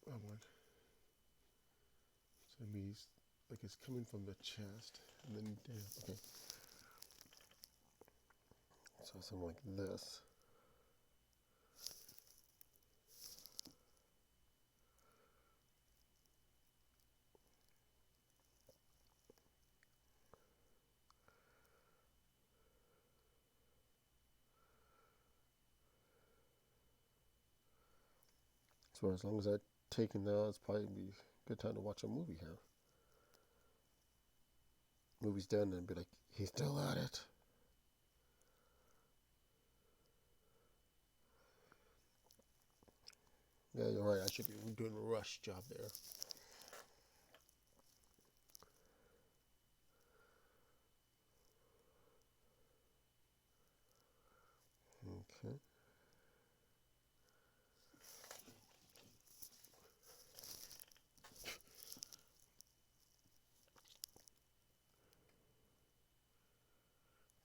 Oh, what? So it means like it's coming from the chest and then down. Okay. So something like this. So as long as I take it now, it's probably be a good time to watch a movie here. Movie's done and be like, he's still at it. Yeah, you're right. I should be doing a rush job there. Okay.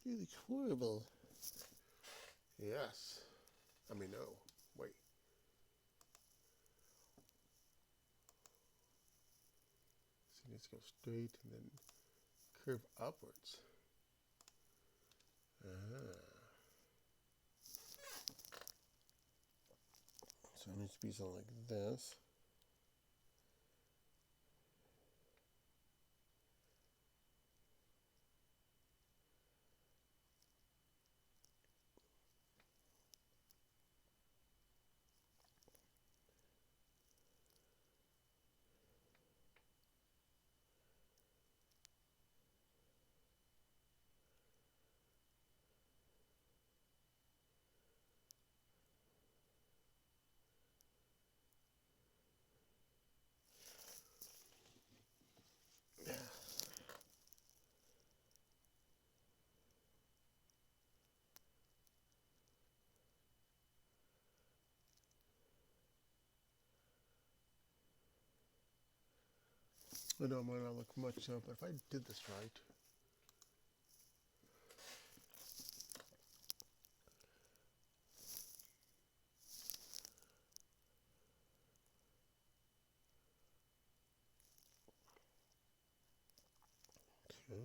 You look horrible. Yes. I mean, no. Wait. So it needs to go straight and then curve upwards. So it needs to be something like this. I know it might not look much, but if I did this right. Okay.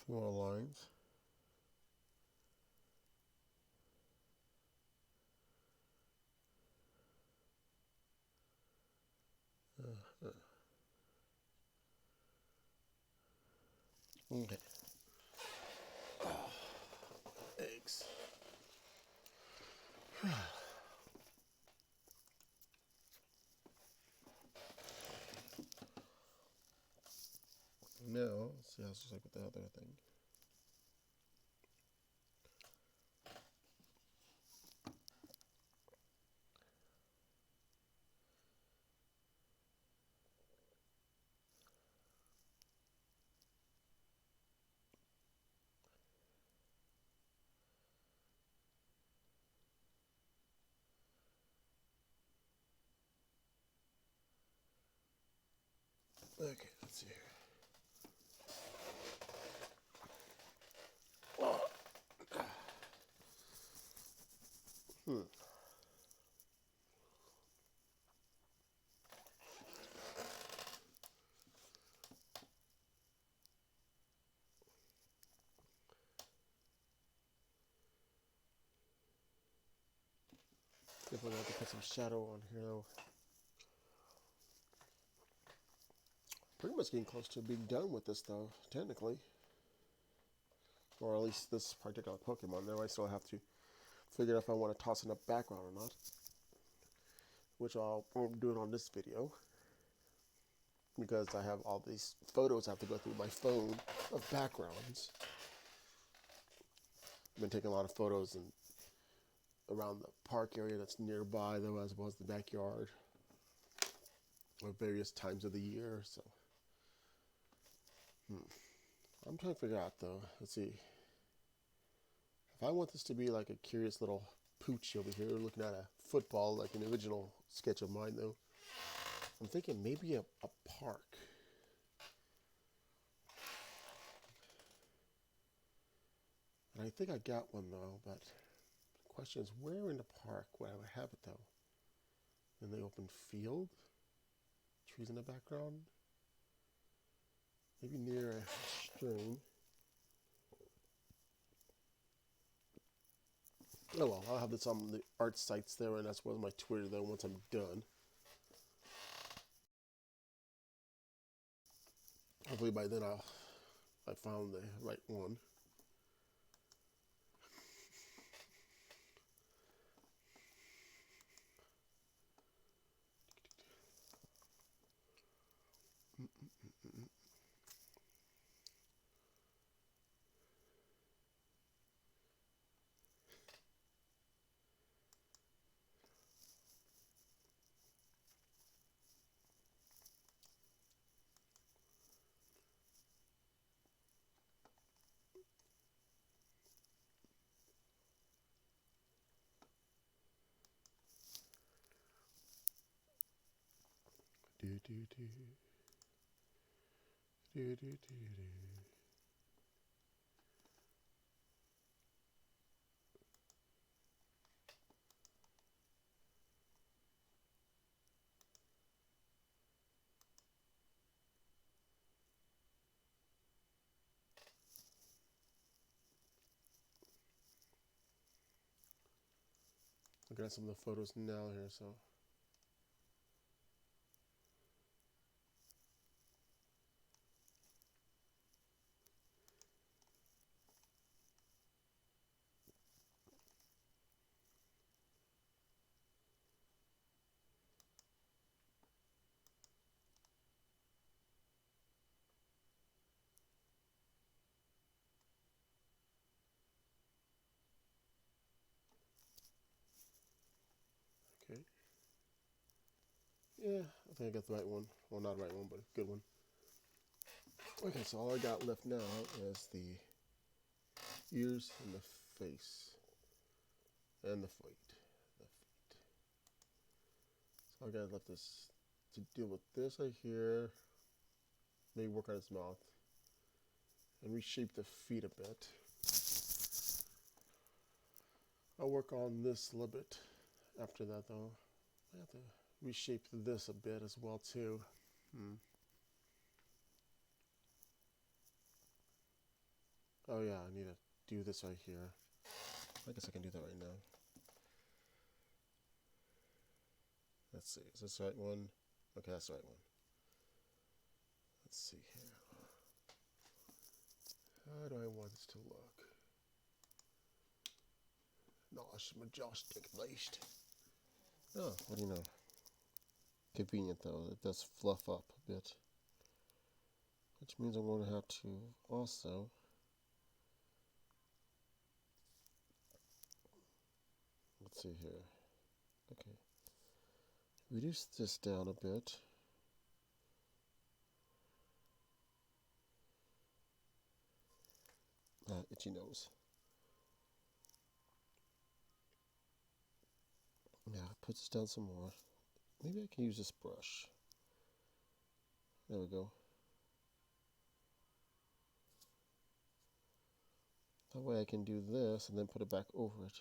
A few more lines. Okay. Eggs. Now, let's see how it's just like with the other thing. Okay, let's see here. Definitely have to put some shadow on here though. Pretty much getting close to being done with this though, technically. Or at least this particular Pokemon. Now I still have to figure out if I want to toss in a background or not. Which I'll do it on this video. Because I have all these photos I have to go through my phone of backgrounds. I've been taking a lot of photos around the park area that's nearby though, as well as the backyard. At various times of the year, so. I'm trying to figure out though, let's see. If I want this to be like a curious little pooch over here looking at a football, like an original sketch of mine though, I'm thinking maybe a park. And I think I got one though, but the question is where in the park would I have it though? In the open field? Trees in the background? Maybe near a stream. Oh well, I'll have this on the art sites there, and that's one my Twitter though once I'm done. Hopefully by then I found the right one. Do do do. Do do do do. Looking at some of the photos now here, so. Okay. Yeah, I think I got the right one. Well, not the right one, but a good one. Okay, so all I got left now is the ears and the face. And the feet. So I got left this to deal with this right here. Maybe work on his mouth. And reshape the feet a bit. I'll work on this a little bit after that though. I have to reshape this a bit as well too. Oh yeah, I need to do this right here. I guess I can do that right now. Let's see, is this the right one? Okay, that's the right one. Let's see here. How do I want this to look? Nice, majestic beast. Oh, what do you know? Convenient though, it does fluff up a bit. Which means I'm going to have to also let's see here. Okay. Reduce this down a bit. Itchy nose. Yeah, put this down some more. Maybe I can use this brush. There we go. That way I can do this and then put it back over it.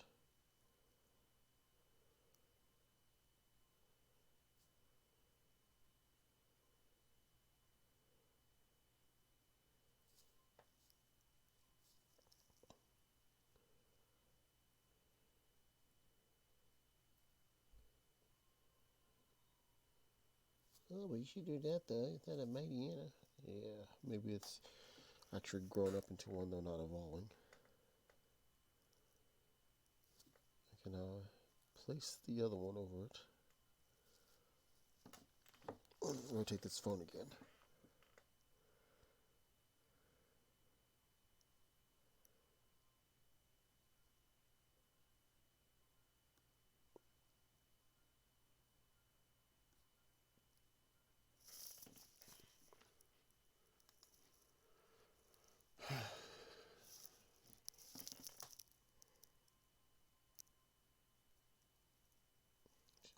Oh, but you should do that though. Is that a Poochyena? Yeah, maybe it's actually grown up into one though, not evolving. I can place the other one over it. Rotate this phone again.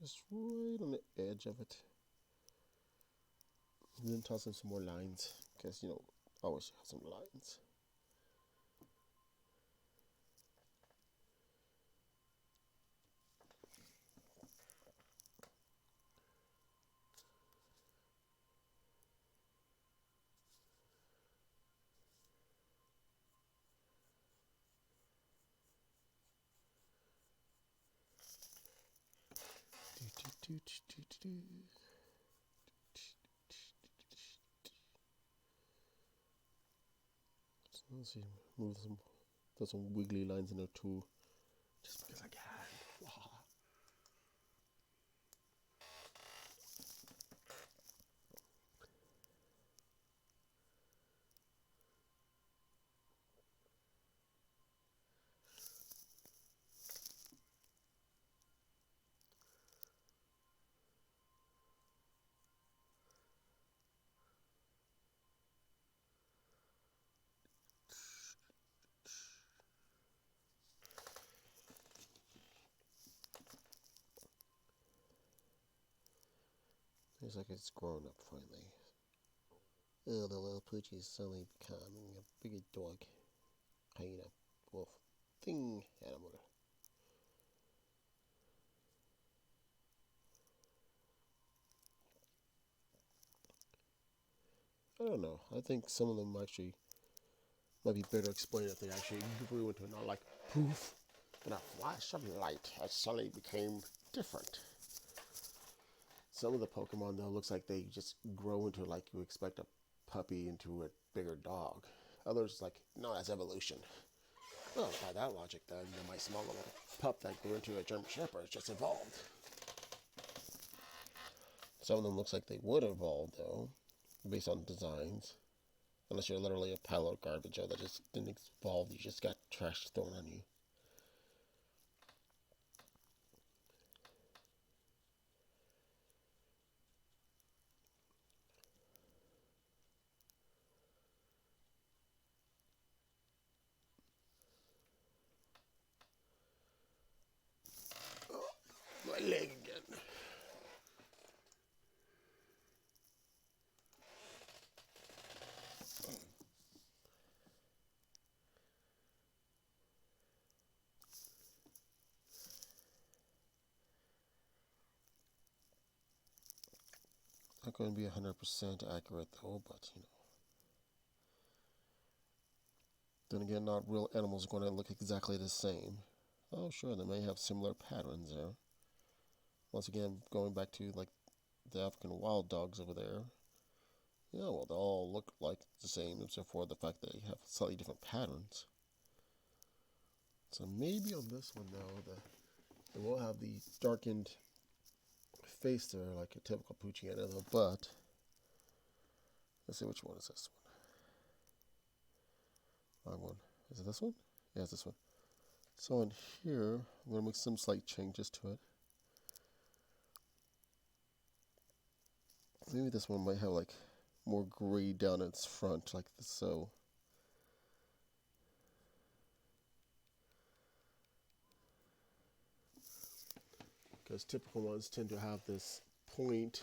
Just right on the edge of it. And then toss in some more lines, because you know, I always have some lines. So let's see, move some, there's some wiggly lines in there too, just because I can. Looks like it's grown up finally. Oh, the little Poochie is suddenly becoming a bigger dog. Hyena, wolf, thing, animal. I don't know. I think some of them actually might be better explained if they actually grew into not like poof, and a flash of light has suddenly became different. Some of the Pokemon though looks like they just grow into like you expect a puppy into a bigger dog. Others like no, that's evolution. Well, by that logic, then my small little pup that grew into a German Shepherd just evolved. Some of them looks like they would evolve though, based on designs. Unless you're literally a pile of garbage that just didn't evolve, you just got trash thrown on you. Oh, my leg again. Not going to be 100% accurate though, but you know. Then again, not real animals are going to look exactly the same. Oh, sure, they may have similar patterns there. Once again, going back to like the African wild dogs over there. Yeah, well, they all look like the same, except for the fact that they have slightly different patterns. So maybe on this one, though, it will have the darkened face there, like a typical Poochyena, though, but let's see which one is this one. Wrong one. Is it this one? Yeah, it's this one. So in here, I'm going to make some slight changes to it. Maybe this one might have like more gray down its front, like this, so. Because typical ones tend to have this point.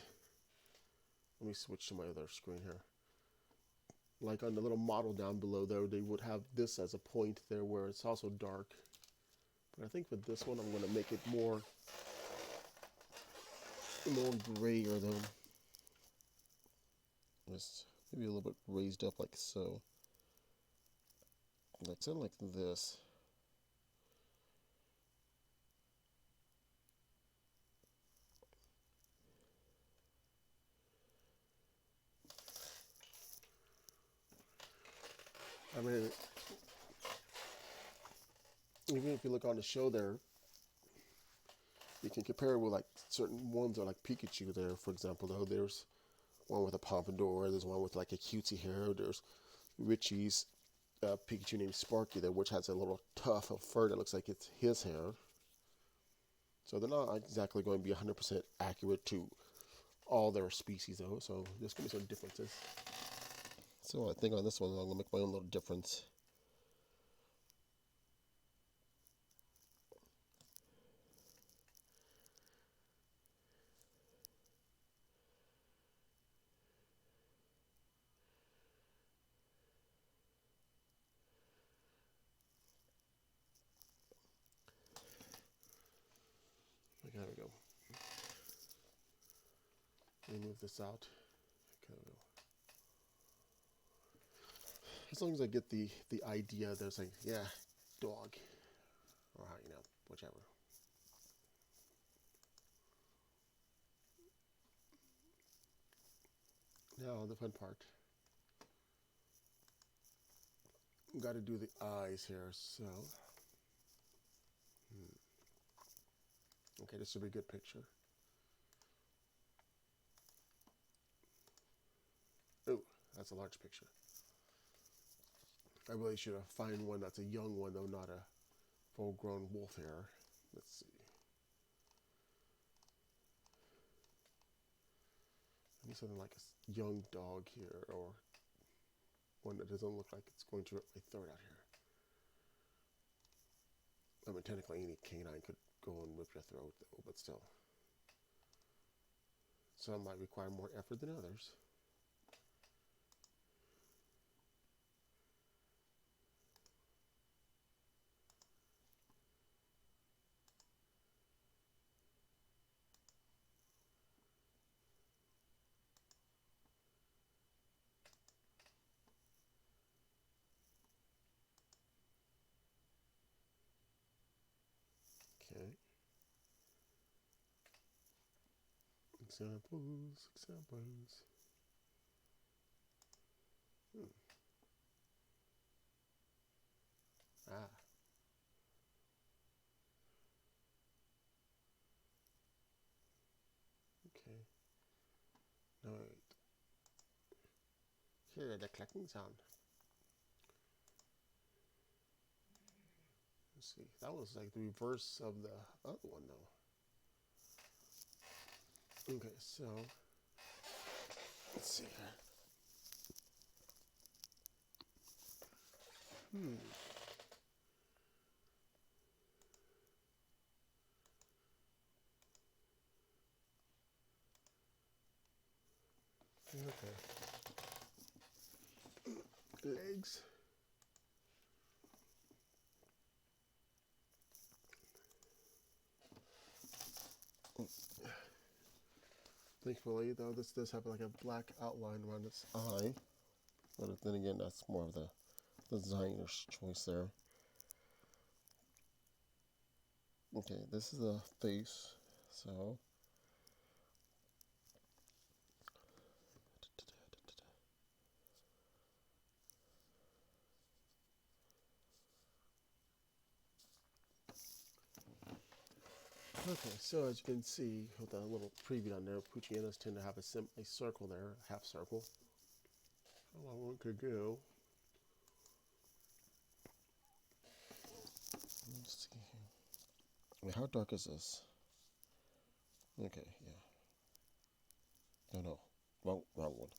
Let me switch to my other screen here. Like on the little model down below there, they would have this as a point there where it's also dark. But I think with this one, I'm going to make it more grayer though. Just maybe a little bit raised up like so. Like something like this. I mean, even if you look on the show there, you can compare it with like certain ones are like Pikachu there, for example. Though there's one with a pompadour, there's one with like a cutesy hair. There's Richie's Pikachu named Sparky there, which has a little tuft of fur that looks like it's his hair. So they're not exactly going to be 100% accurate to all their species though. So there's going to be some differences. So I think on this one I'm going to make my own little difference. Okay, there we go. Let me move this out. Okay, there we go. As long as I get the idea, there's like, yeah, dog, or how, you know, whichever. Now the fun part. Got to do the eyes here, so. Okay, this should be a good picture. Oh, that's a large picture. I really should have find one that's a young one though, not a full-grown wolf hair. Let's see. I need something like a young dog here, or one that doesn't look like it's going to rip my throat out here. I mean, technically any canine could go and rip your throat though, but still. Some might require more effort than others. Okay. Examples. Ah. Okay. No, wait. Hear the clicking sound. Let's see. That was like the reverse of the other one though. Okay, so let's see here. Okay. Legs. Thankfully, though, this does have like a black outline around its eye. But then again, that's more of the designer's choice there. Okay, this is the face. So. Okay, so as you can see with that little preview on there, Poochyenas tend to have a circle there, a half circle. How long one could go. Let's see here. Wait, how dark is this? Okay, yeah. No, wrong one.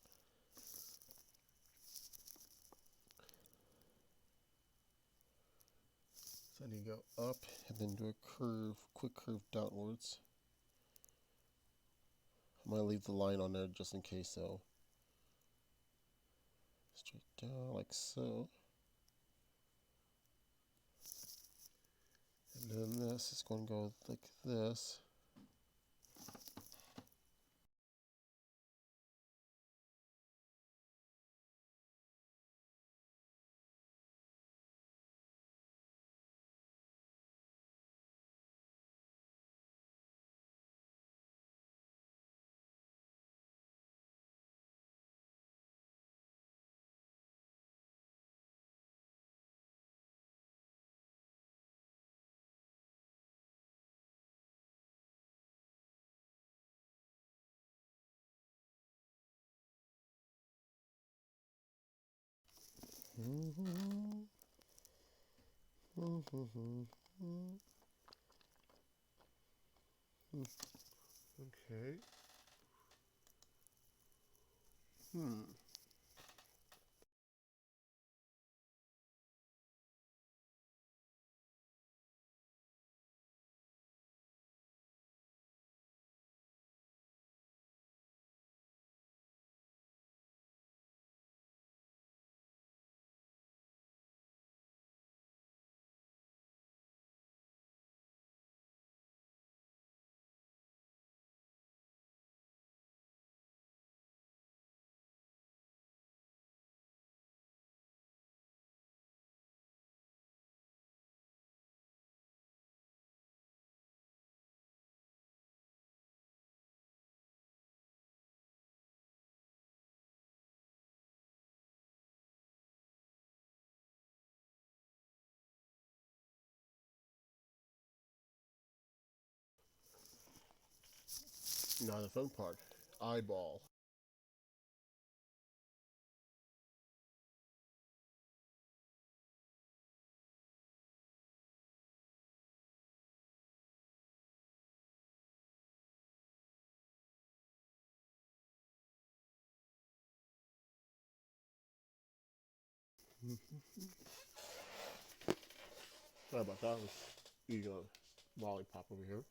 So then you go up and then do a quick curve downwards. I'm gonna leave the line on there just in case though. Straight down like so. And then this is going to go like this. Okay. Hmm. Now the fun part. Eyeball. Sorry about that. I was eating a lollipop over here.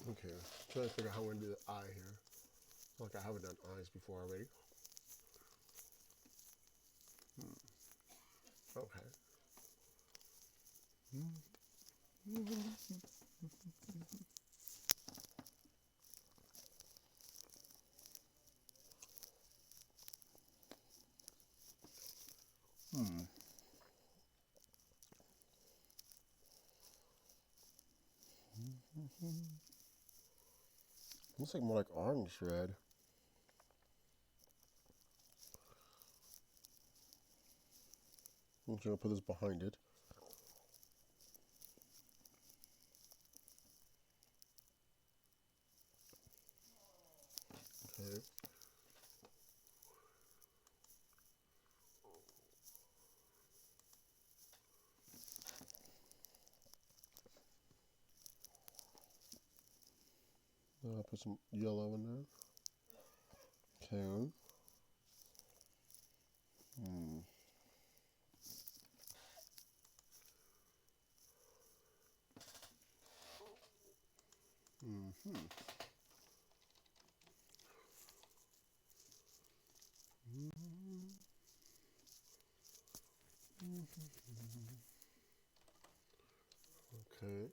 Okay, trying to figure out how we're gonna do the eye here. Like I haven't done eyes before already. Okay. Looks like more like orange red. I'm just gonna put this behind it. Okay. I'll put some yellow in there. Okay. Hmm. Mm-hmm. Okay.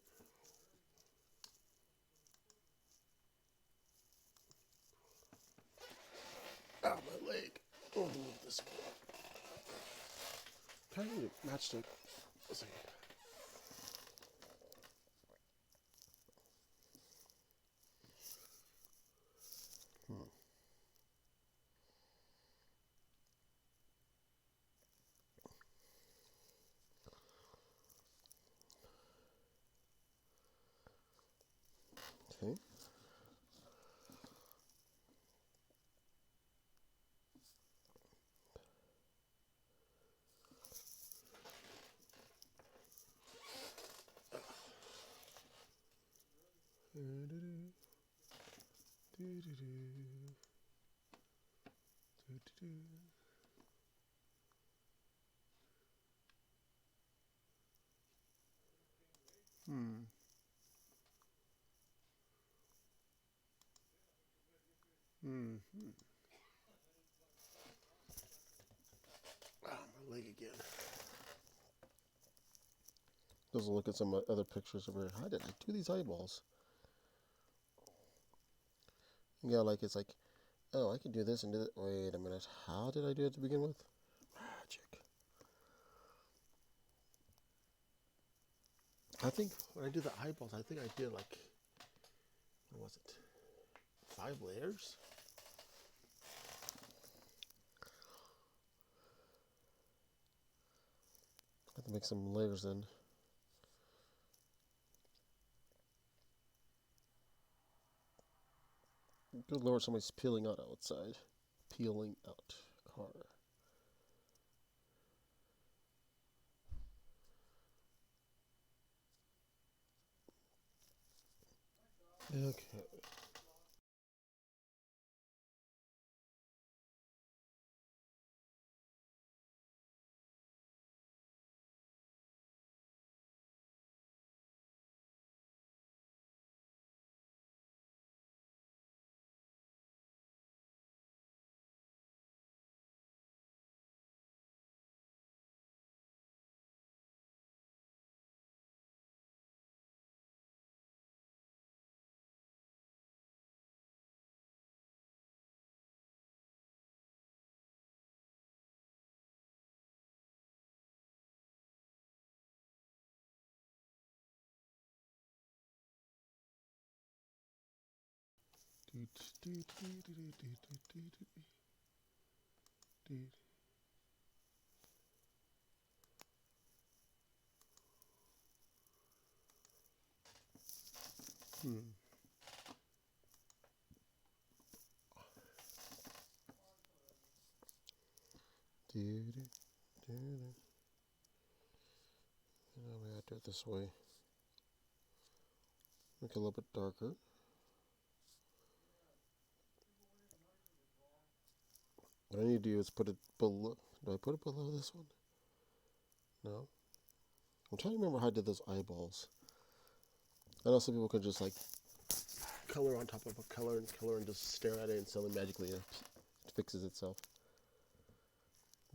Ow, my leg. Oh, move this one. Tiny matchstick. Let's see. Okay. Hmm. Hmm. Ah, my leg again. Let's look at some other pictures of her. How did I do these eyeballs? Yeah, like it's like Oh, I can do this and do that. Wait a minute. How did I do it to begin with? Magic. I think when I do the eyeballs, I think I did like, what was it? 5 layers? I have to make some layers then. Good lord, somebody's peeling out outside. Peeling out. Car. Okay. Hmm. Now we gotta do it this way. Make it a little bit darker. What I need to do is put it below. Do I put it below this one? No. I'm trying to remember how I did those eyeballs. I know some people can just like Color on top of a color and just stare at it and suddenly magically it fixes itself.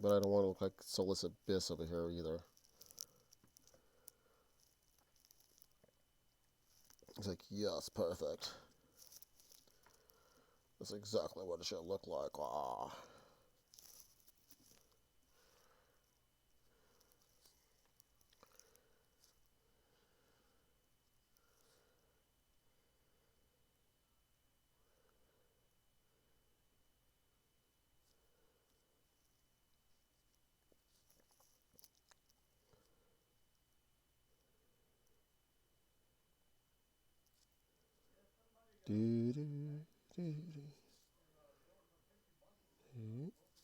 But I don't want to look like Soulless Abyss over here either. It's like, yes, perfect. That's exactly what it should look like. Ah.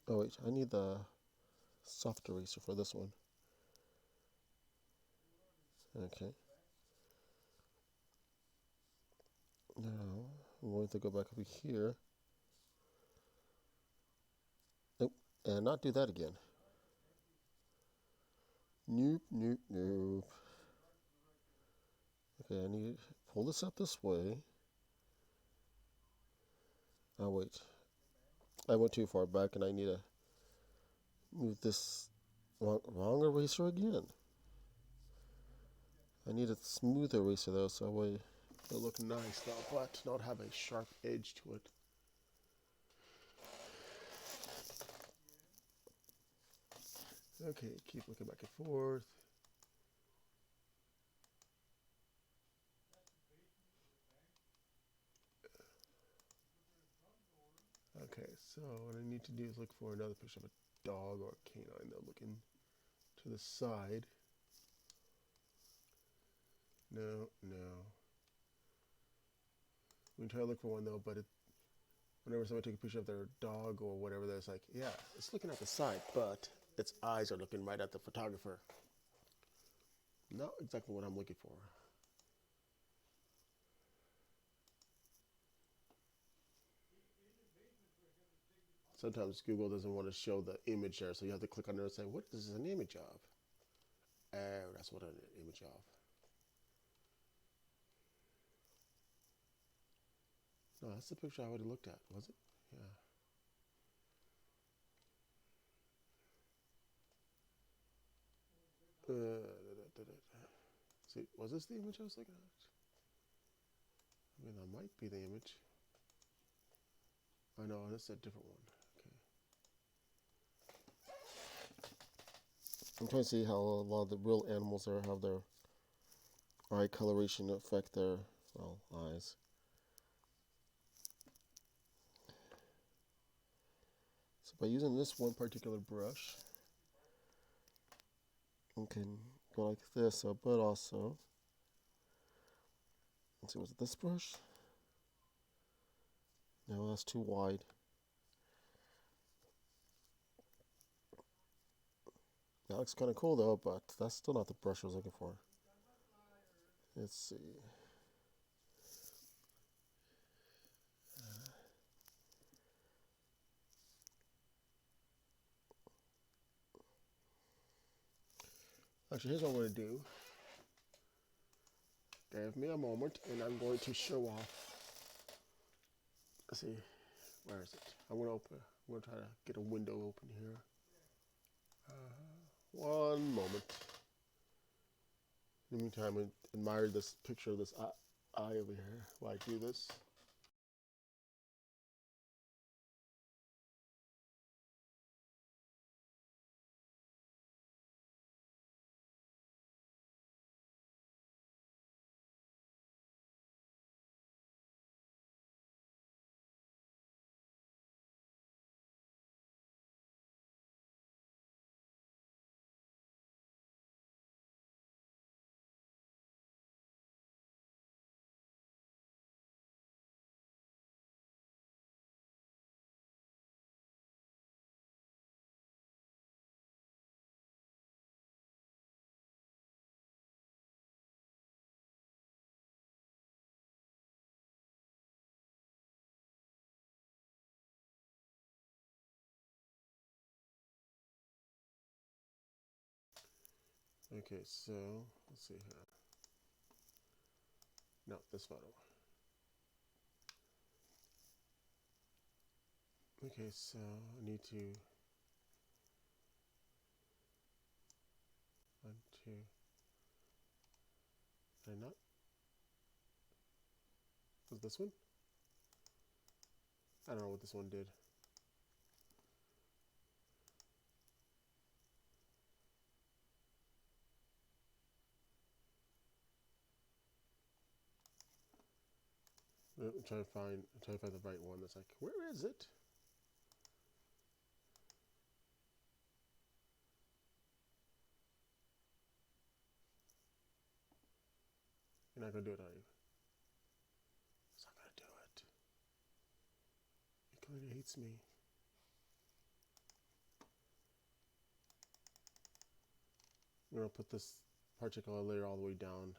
Oh wait, I need the soft eraser for this one. Okay. Now I'm going to go back over here. Nope, and not do that again. Nope, nope, nope. Okay, I need to pull this up this way. Oh wait, I went too far back and I need to move this wrong eraser again. I need a smooth eraser though, so that way it'll look nice though, but not have a sharp edge to it. Okay, keep looking back and forth. Okay, so what I need to do is look for another picture of a dog or a canine though, looking to the side. No, no. We can try to look for one though, but whenever somebody takes a picture of their dog or whatever, it's like, yeah, it's looking at the side, but its eyes are looking right at the photographer. Not exactly what I'm looking for. Sometimes Google doesn't want to show the image there, so you have to click on it and say, what is this an image of? Oh, that's what an image of. No, that's the picture I already looked at, was it? Yeah. See, was this the image I was looking at? I mean, that might be the image. I know, this is a different one. I'm trying to see how a lot of the real animals there have their eye coloration affect their, well, eyes. So by using this one particular brush, we can go like this, but also, let's see, was it this brush? No, that's too wide. That looks kind of cool though, but that's still not the brush I was looking for. Let's see. Actually, here's what I'm going to do. Give me a moment, and I'm going to show off. Let's see, where is it? I'm going to try to get a window open here. One moment. In the meantime, I admire this picture of this eye over here while I do this. Okay, so let's see here. No, this photo. Okay, so I need to 1, 2. Did I not? Was this one? I don't know what this one did. I'm trying to find the right one. That's like, where is it? You're not gonna do it, are you? It's not gonna do it. It clearly hates me. I'm gonna put this particular layer all the way down.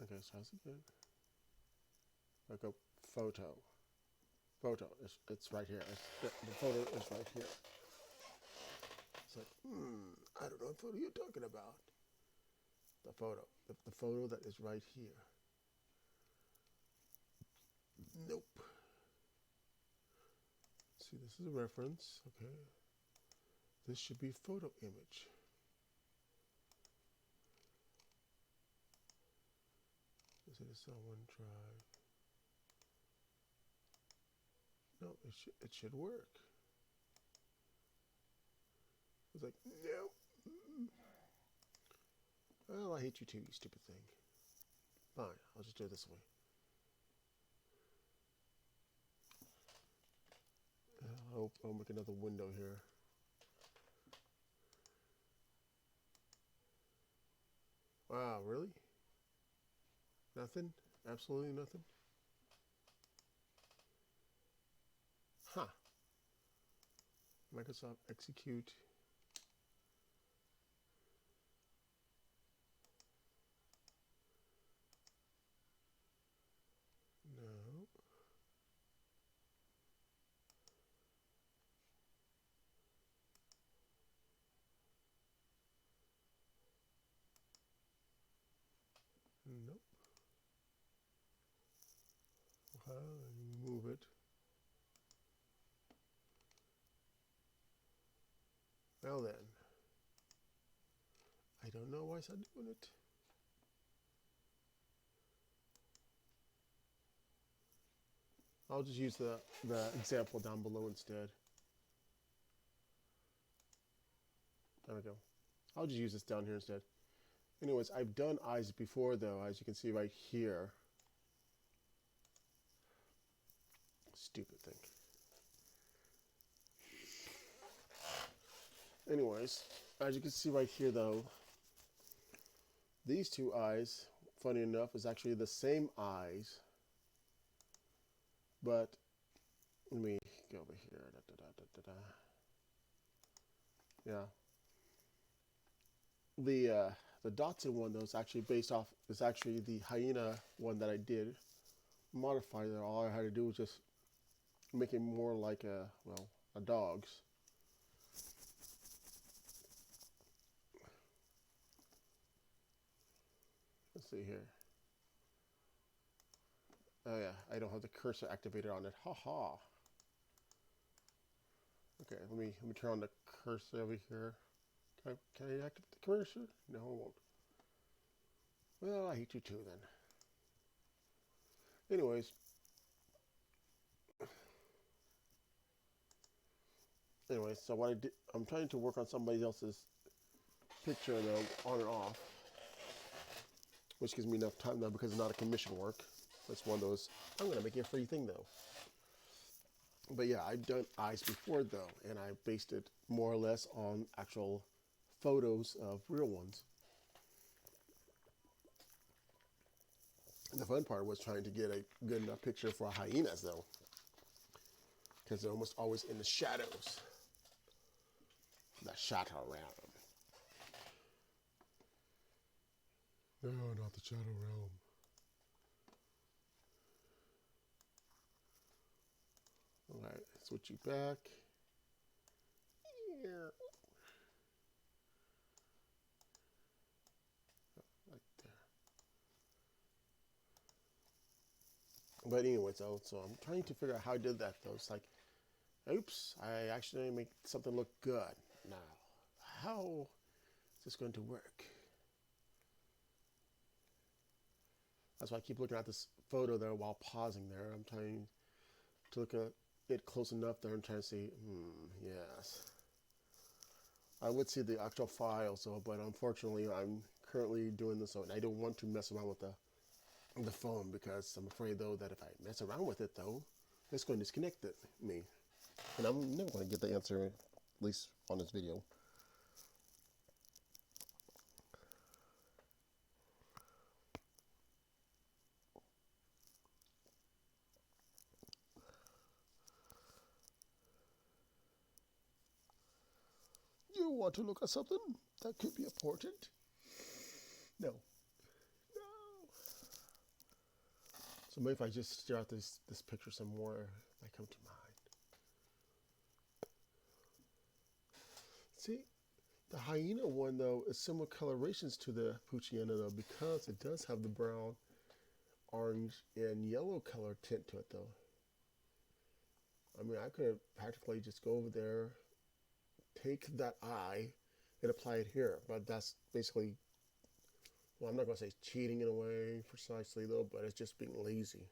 Okay, so how's it good? Like a photo. Photo. It's right here. The photo is right here. It's like, I don't know what photo you're talking about. The photo. The photo that is right here. Nope. See, this is a reference. Okay. This should be photo image. Is it on OneDrive? No, it should work. It's like, no. Well, I hate you too, you stupid thing. Fine, I'll just do it this way. I'll make another window here. Wow, really? Nothing? Absolutely nothing? Huh. Microsoft execute. No. Nope. Move it. Well then. I don't know why it's not doing it. I'll just use the example down below instead. There we go. I'll just use this down here instead. Anyways, I've done eyes before though, as you can see right here. Stupid thing. Anyways, as you can see right here though, these two eyes, funny enough, is actually the same eyes. But let me go over here. Yeah. The Dotson one though is actually based off, is actually the hyena one that I did modify there. All I had to do was just make it more like a dog's. Let's see here. Oh yeah, I don't have the cursor activated on it. Ha ha. Okay, let me turn on the cursor over here. Can I activate the cursor? No, I won't. Well, I hate you too then. Anyways, so what I did, I'm trying to work on somebody else's picture though, on and off, which gives me enough time now because it's not a commission work. It's one of those, I'm gonna make you a free thing though. But yeah, I've done eyes before though, and I based it more or less on actual photos of real ones. And the fun part was trying to get a good enough picture for hyenas though, because they're almost always in the shadows. The shadow realm. No, not the shadow realm. Alright, switch you back. Here. Right there. But anyway, so I'm trying to figure out how I did that though. It's like, oops, I actually make something look good. Now, how is this going to work? That's why I keep looking at this photo there while pausing there. I'm trying to look at it close enough there and trying to see, yes. I would see the actual files though, but unfortunately I'm currently doing this and I don't want to mess around with the phone because I'm afraid though that if I mess around with it though, it's going to disconnect me. And I'm never going to get the answer, at least on this video. You want to look at something that could be important? No. So maybe if I just stare at this picture some more, it might come to mind. See, the hyena one though is similar colorations to the Poochyena though, because it does have the brown, orange, and yellow color tint to it though. I mean, I could practically just go over there, take that eye, and apply it here. But that's basically, well, I'm not going to say cheating in a way precisely though, but it's just being lazy.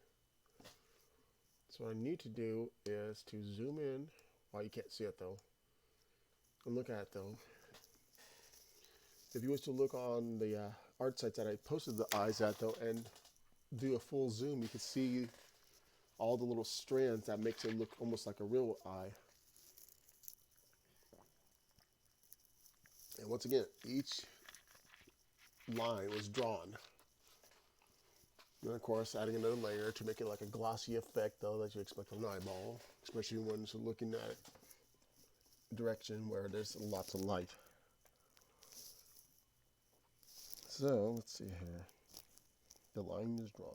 So what I need to do is to zoom in, well, you can't see it though, and look at it though. If you was to look on the art sites that I posted the eyes at though, and do a full zoom, you can see all the little strands that makes it look almost like a real eye. And once again, each line was drawn. And of course, adding another layer to make it like a glossy effect though that you expect from an eyeball, especially when you're looking at a direction where there's lots of light. So let's see here. The line is drawn.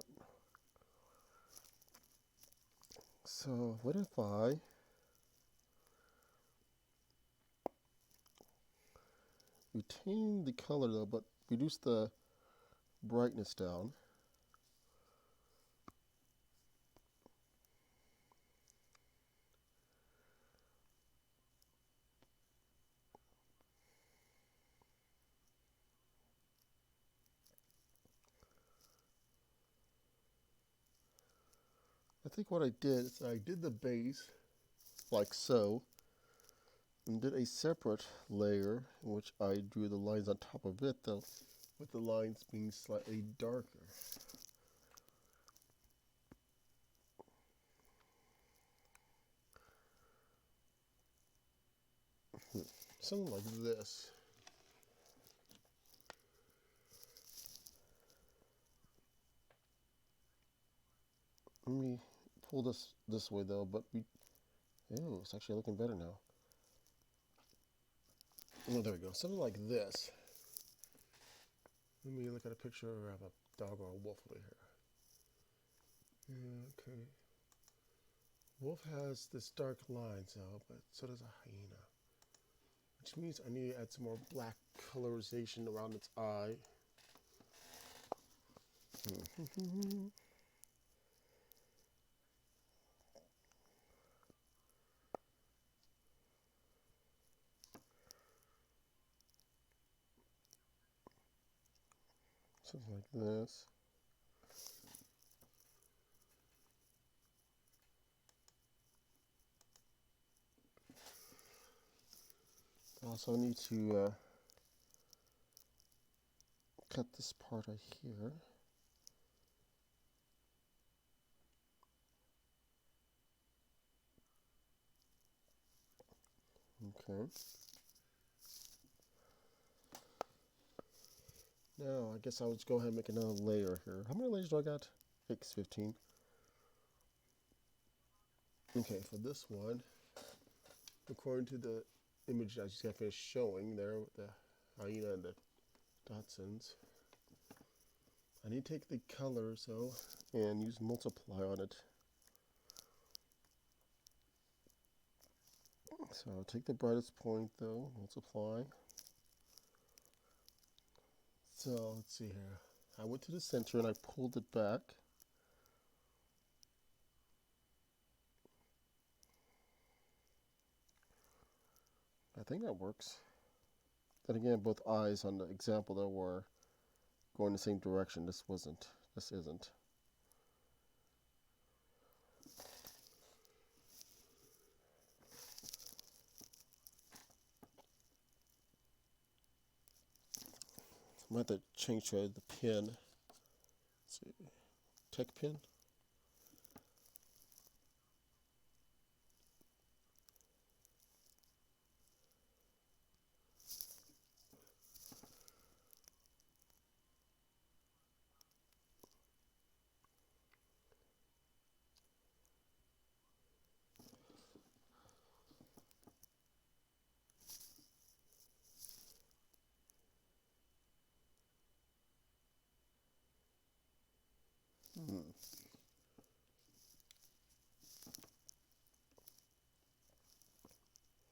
So what if I retain the color though, but reduce the brightness down? I think what I did is I did the base like so, and did a separate layer in which I drew the lines on top of it, though, with the lines being slightly darker. Something like this. Let me pull this way though, but ew, it's actually looking better now. Oh, there we go. Something like this. Let me look at a picture of a dog or a wolf over here. Yeah, okay. Wolf has this dark line, but so does a hyena. Which means I need to add some more black colorization around its eye. Something like this. Also need to cut this part right here. Okay. Now, I guess I'll just go ahead and make another layer here. How many layers do I got? 15. Okay, for this one, according to the image I just got finished showing there with the hyena and the Dachshunds, I need to take the color and use multiply on it. So I'll take the brightest point though, multiply. So let's see here. I went to the center and I pulled it back. I think that works. Then again, both eyes on the example though were going the same direction. This wasn't. This isn't. I might have to change the pin. Let's see. Tech pin.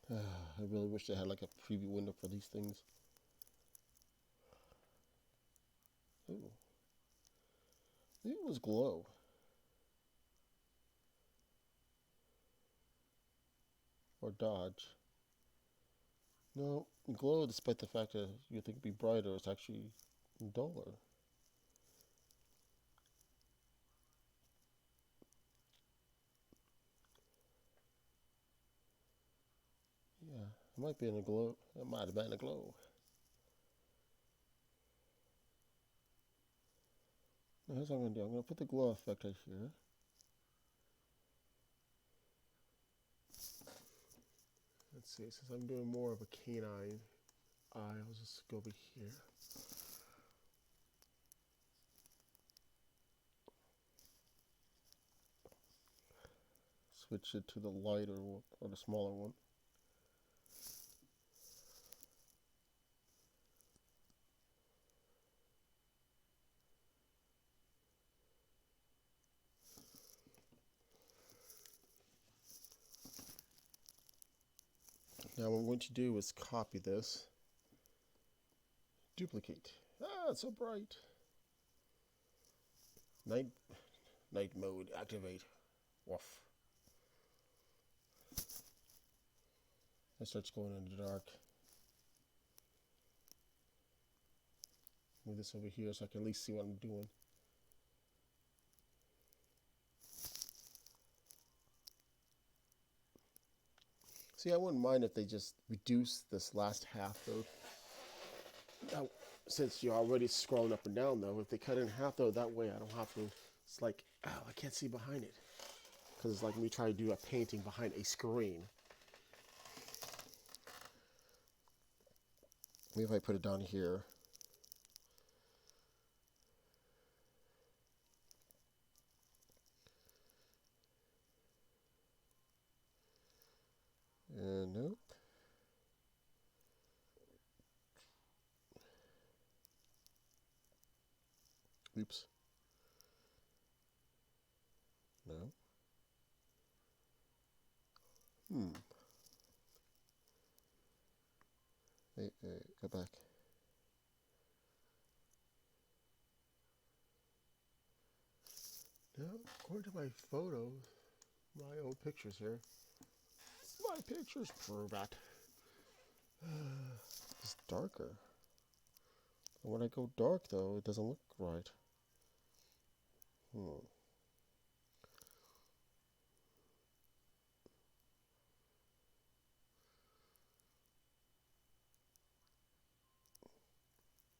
I really wish they had like a preview window for these things. Ooh. Maybe it was glow. Or dodge. No, glow, despite the fact that you think it'd be brighter, it's actually duller. Yeah, it might be in a glow. It might have been a glow. Now here's what I'm going to do. I'm going to put the glow effect right here. Let's see, since I'm doing more of a canine eye, I'll just go over here. Switch it to the lighter one, or the smaller one. Now what I'm going to do is copy this, duplicate. Ah, it's so bright. Night mode, activate. Woof. It starts going in the dark. Move this over here so I can at least see what I'm doing. See, I wouldn't mind if they just reduce this last half, though. Now, since you're already scrolling up and down, though, if they cut it in half, though, that way I don't have to. It's like, oh, I can't see behind it. Because it's like me trying to do a painting behind a screen. Maybe if I put it down here. And nope. Oops. No. Hey, go back. Now, according to my photos, my old pictures here, my pictures prove that. It's darker. And when I go dark, though, it doesn't look right.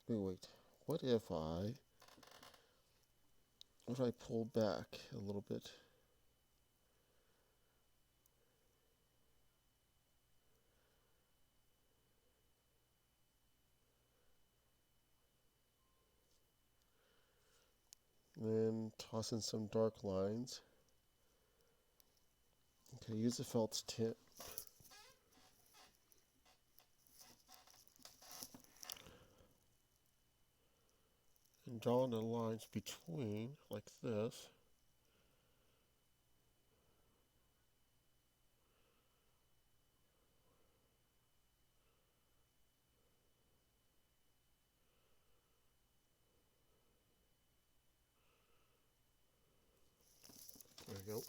Wait. What if I pull back a little bit? Then toss in some dark lines. Okay, use the felt tip. And draw the lines between, like this. There we go.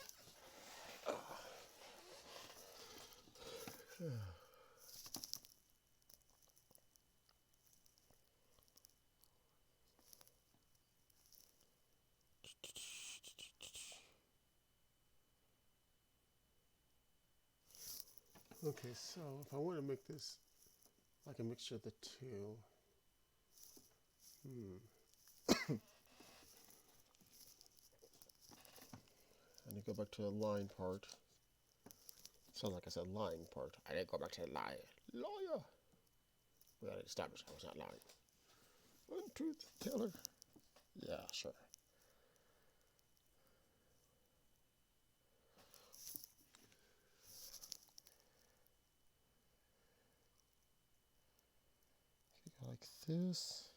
Okay, so if I want to make this like a mixture of the two, And you go back to the line part. Sounds like I said line part. I didn't go back to the line. Lawyer! We gotta establish I was not lying. Untruth teller. Yeah, sure. Like this.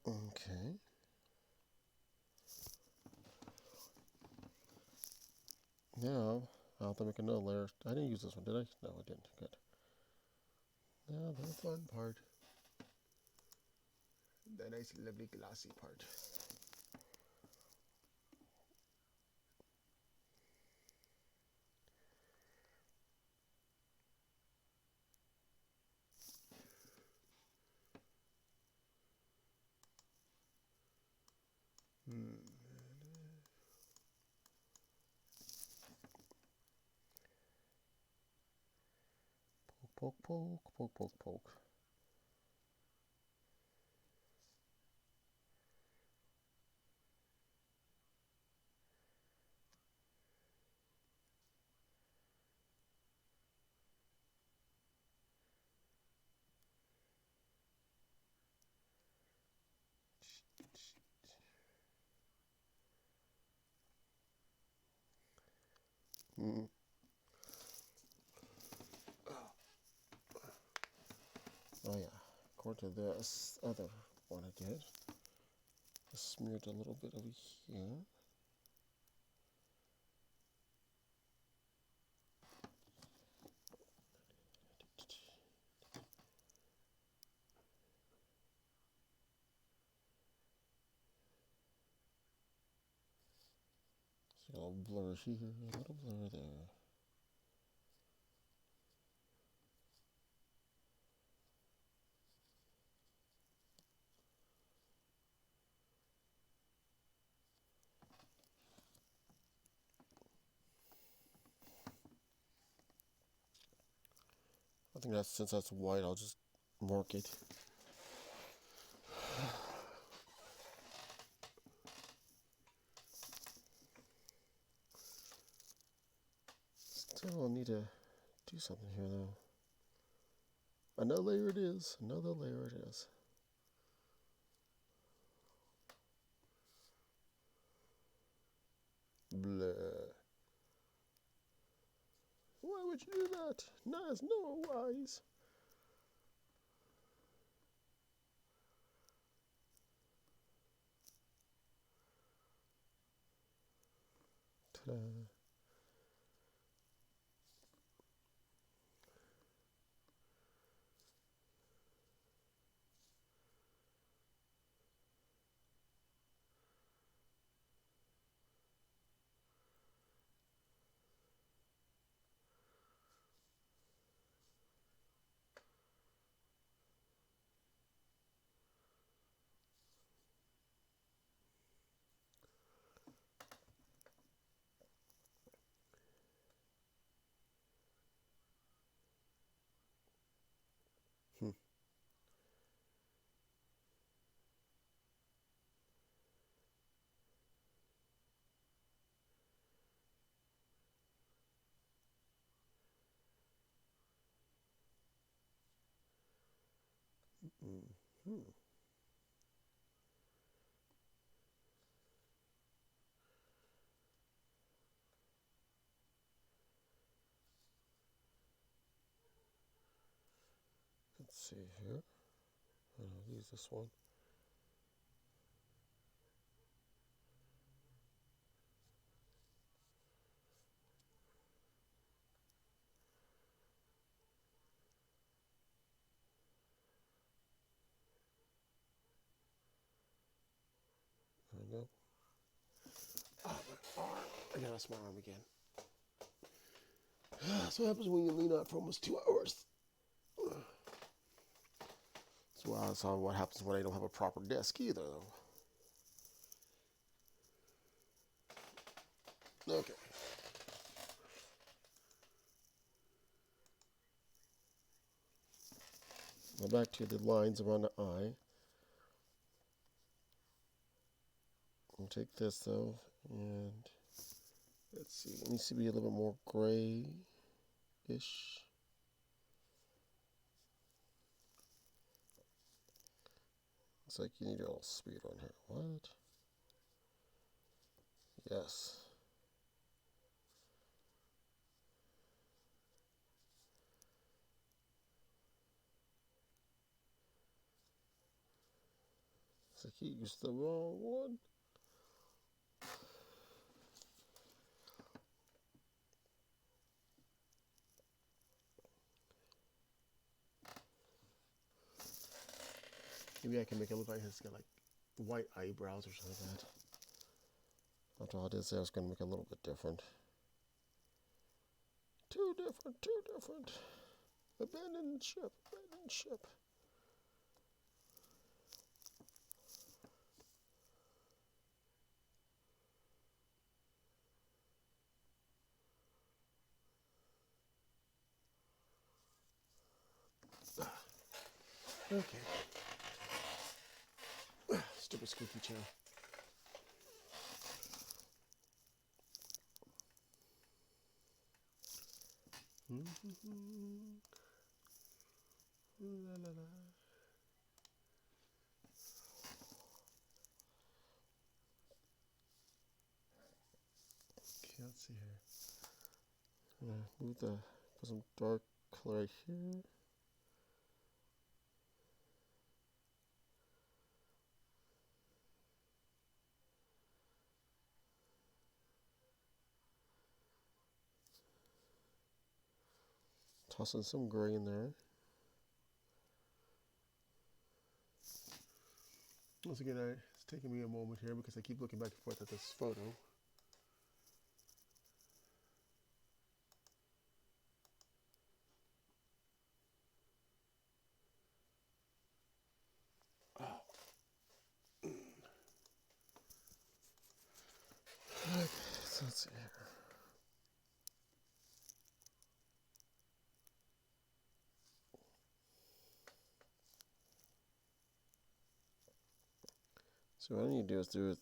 Okay. Now, I'll have to make another layer. I didn't use this one, did I? No, I didn't. Good. Now, the fun part, the nice, lovely, glossy part. poke, poke, poke, poke, poke. Mm. Oh yeah, according to this other one I did, I smeared a little bit over here. So a little blur here, a little blur there. think that's, since that's white, I'll just mark it. Still need to do something here though. Another layer it is. Another layer it is. Blah. Why would you do that? Nice, no wise. Ta-da. Hmm. Let's see here. I'll use this one. There we go. Oh, my arm. I gotta lost my arm again. That's what happens when you lean out for almost 2 hours. That's what happens when I don't have a proper desk either, though. Okay. Now back to the lines around the eye. I'll take this though, and let's see. It needs to be a little bit more gray-ish. Looks like you need a little speed on here. What? Yes. Looks like you used the wrong one. Maybe I can make it look like it's got like white eyebrows or something like that. After all I did say I was going to make it a little bit different. Too different, too different. Abandon ship, abandon ship. Okay. Stupid squeaky chair. La, la, la. Okay, let's see here. Move the, put some dark color right here. Toss in some gray in there. Once again, it's taking me a moment here because I keep looking back and forth at this photo. Okay, so let's see here. So what I need to do is do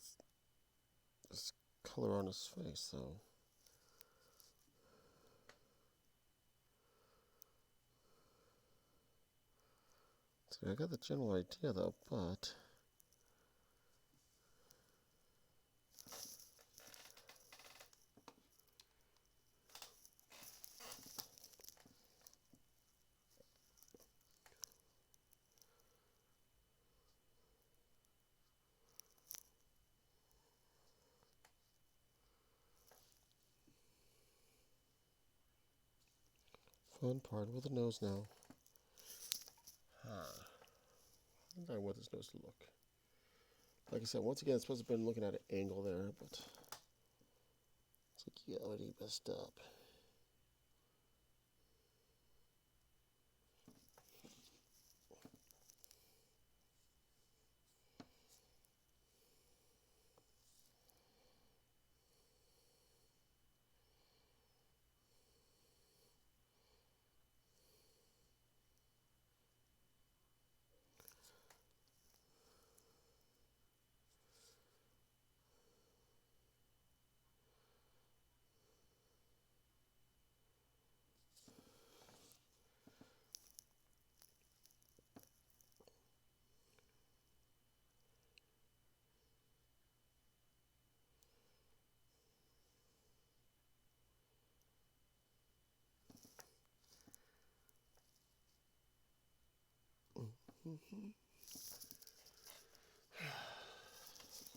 this color on his face, so. So I got the general idea though, but fun part with the nose now. I don't want this nose to look. Like I said, once again, it's supposed to have been looking at an angle there, but it's like you already messed up.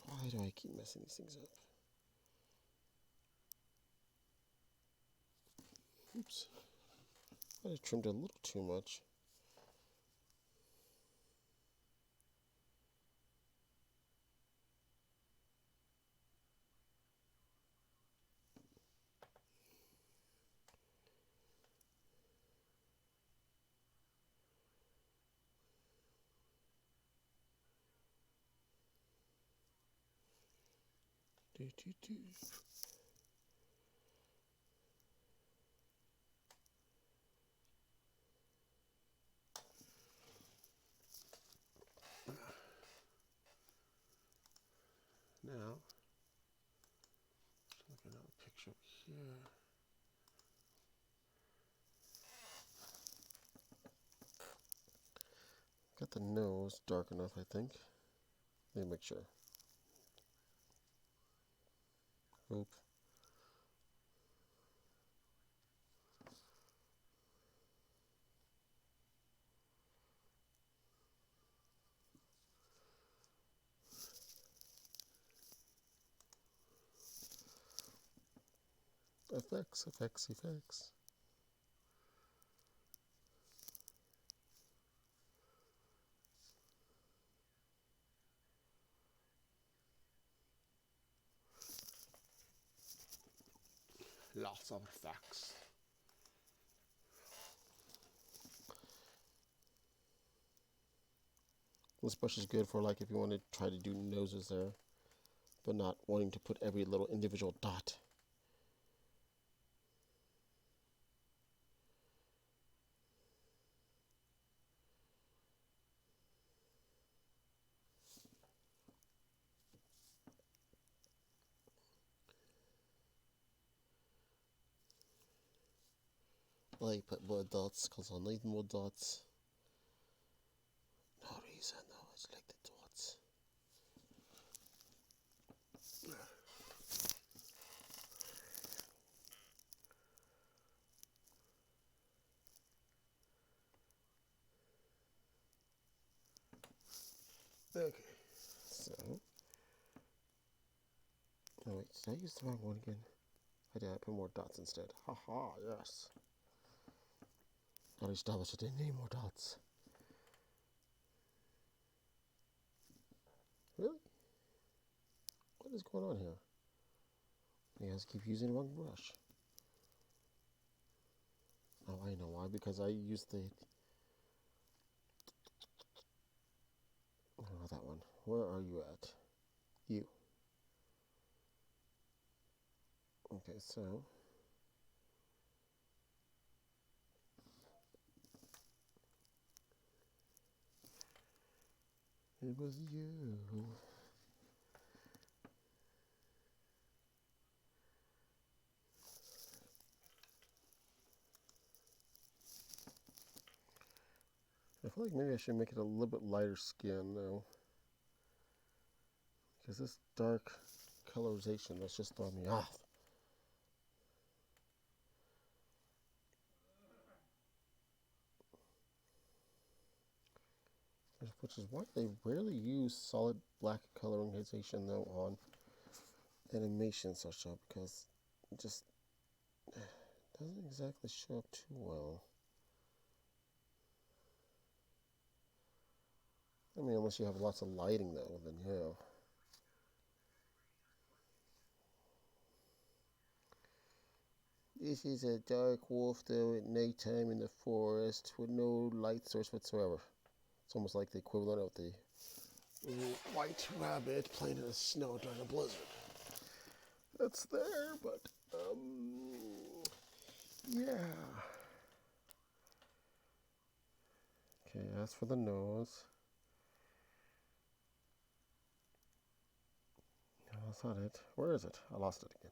Why do I keep messing these things up? Oops. I trimmed a little too much. Do, do, do. Now, look at another picture over here. Got the nose dark enough, I think. Let me make sure. Oop. Effects, effects, effects. Lots of effects. This brush is good for like if you want to try to do noses there, but not wanting to put every little individual dot. I put more dots because I need more dots. No reason, though. I just like the dots. Okay. So, oh wait, did I use the wrong one again? I did. I put more dots instead. Haha, yes. I established I didn't need more dots. Really? What is going on here? You guys keep using the wrong brush. Oh, I know why. Because I used the... Oh, that one. Where are you at? You. Okay, so... It was you. feel like maybe I should make it a little bit lighter skin now. Because this dark colorization that's just throwing me off. Which is why they rarely use solid black colorization though on animations or so, because it just doesn't exactly show up too well. I mean, unless you have lots of lighting though, then yeah. This is a dark wolf though at nighttime in the forest with no light source whatsoever. It's almost like the equivalent of the white rabbit playing in the snow during a blizzard. that's there, but yeah. Okay, as for the nose, no, that's not it. Where is it? I lost it again.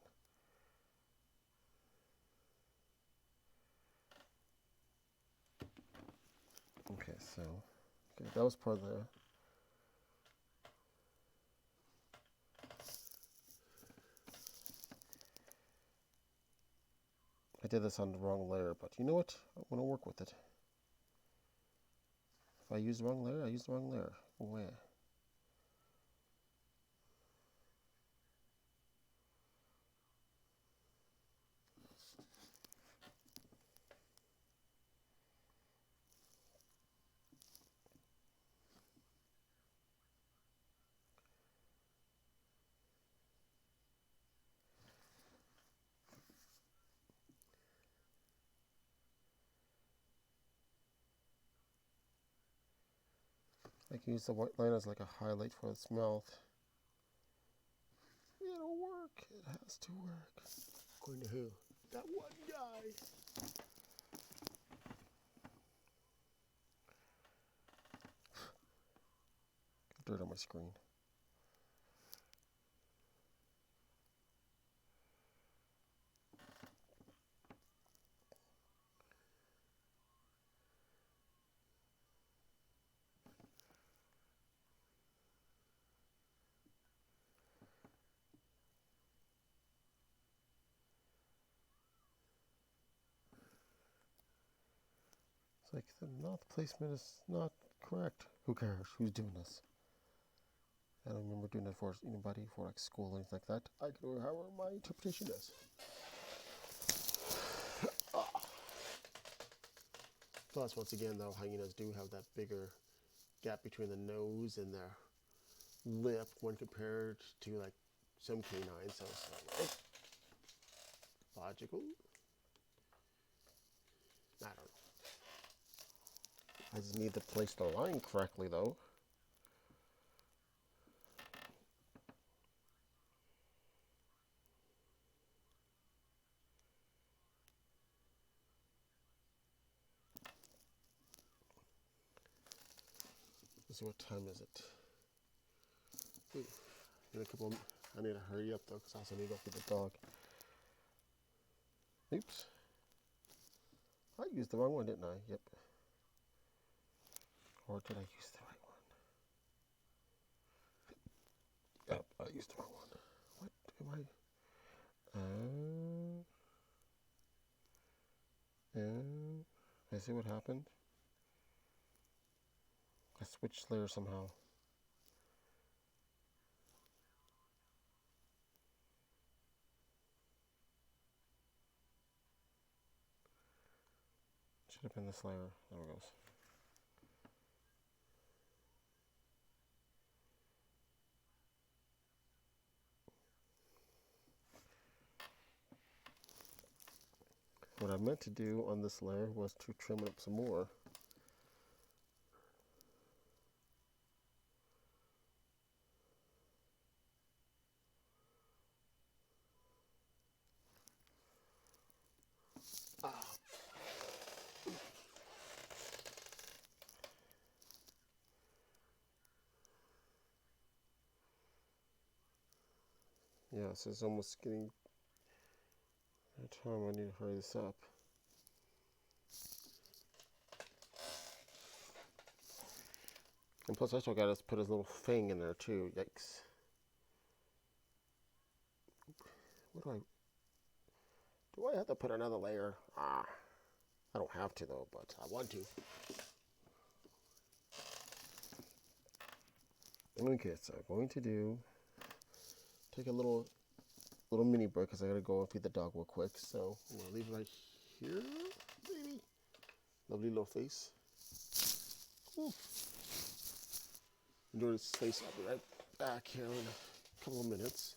Okay, so that was part of the. I did this on the wrong layer, but you know what? I want to work with it. If I use the wrong layer, I use the wrong layer. Where? I can use the white line as like a highlight for its mouth. It'll work. It has to work. According to who? That one guy. Dirt on my screen. It's like the mouth placement is not correct. Who cares? Who's doing this? I don't remember doing that for anybody for like school or anything like that. I can do however my interpretation is. Plus, once again, though, hyenas do have that bigger gap between the nose and their lip when compared to like some canines. So it's like, logical. I don't know. I just need to place the line correctly though. Let's see, what time is it? Ooh, in a couple. I need to hurry up though, because I also need to go feed the dog. Oops. I used the wrong one, didn't I? Yep. Or did I use the right one? Yep, I used the wrong one. What am I? I see what happened. I switched layers somehow. Should have been this layer. There it goes. What I meant to do on this layer was to trim it up some more. Yeah, so it's almost getting time. I need to hurry this up. And plus, I still got to put his little thing in there too. Yikes! What do I have to put another layer? Ah, I don't have to though, but I want to. Okay, so I'm going to take a little mini break because I gotta go and feed the dog real quick. So I'm gonna leave it right here, baby. Lovely little face. Ooh. Enjoy this face. I'll be right back here in a couple of minutes.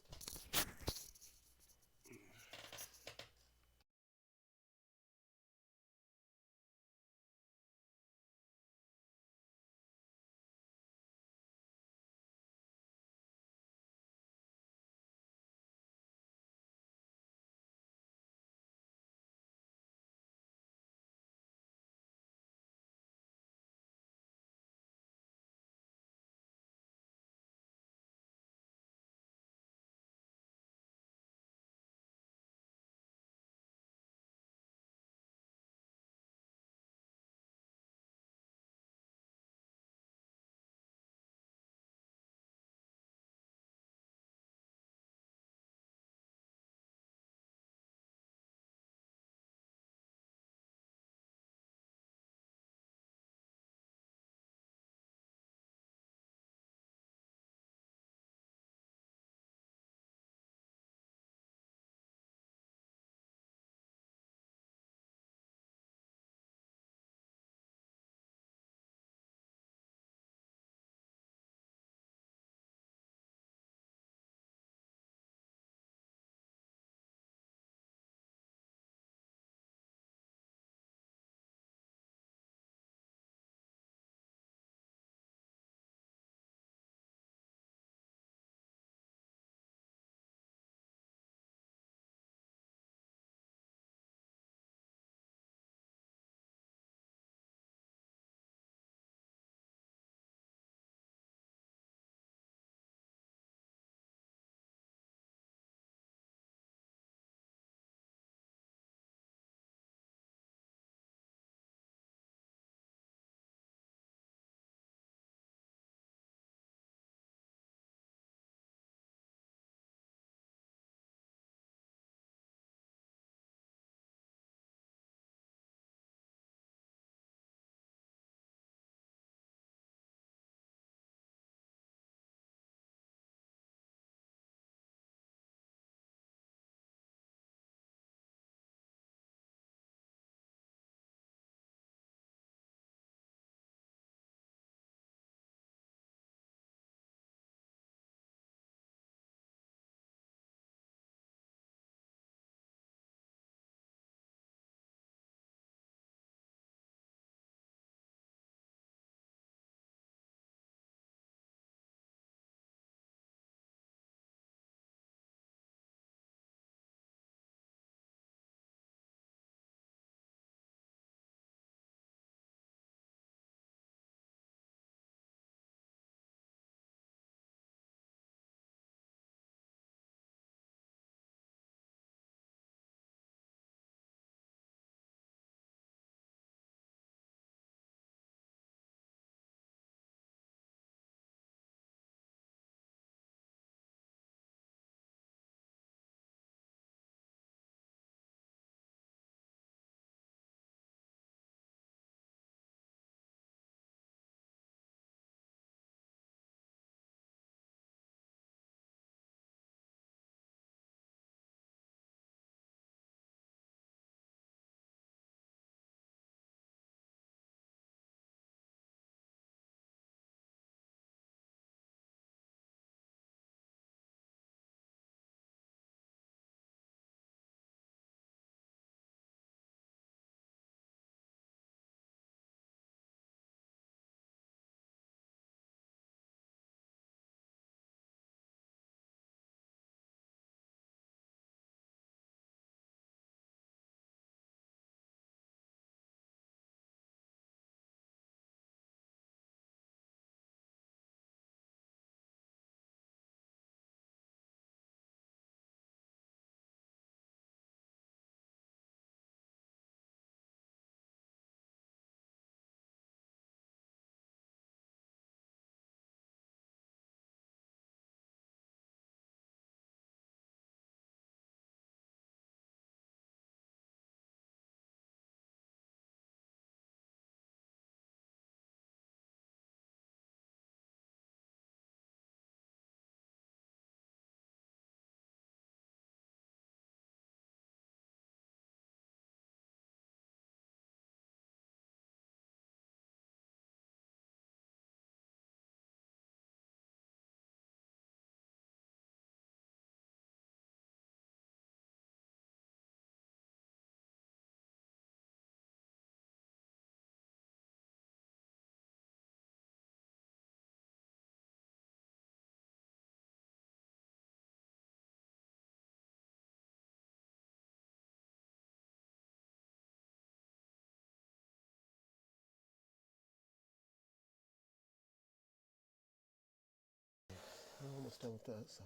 almost done with this. So.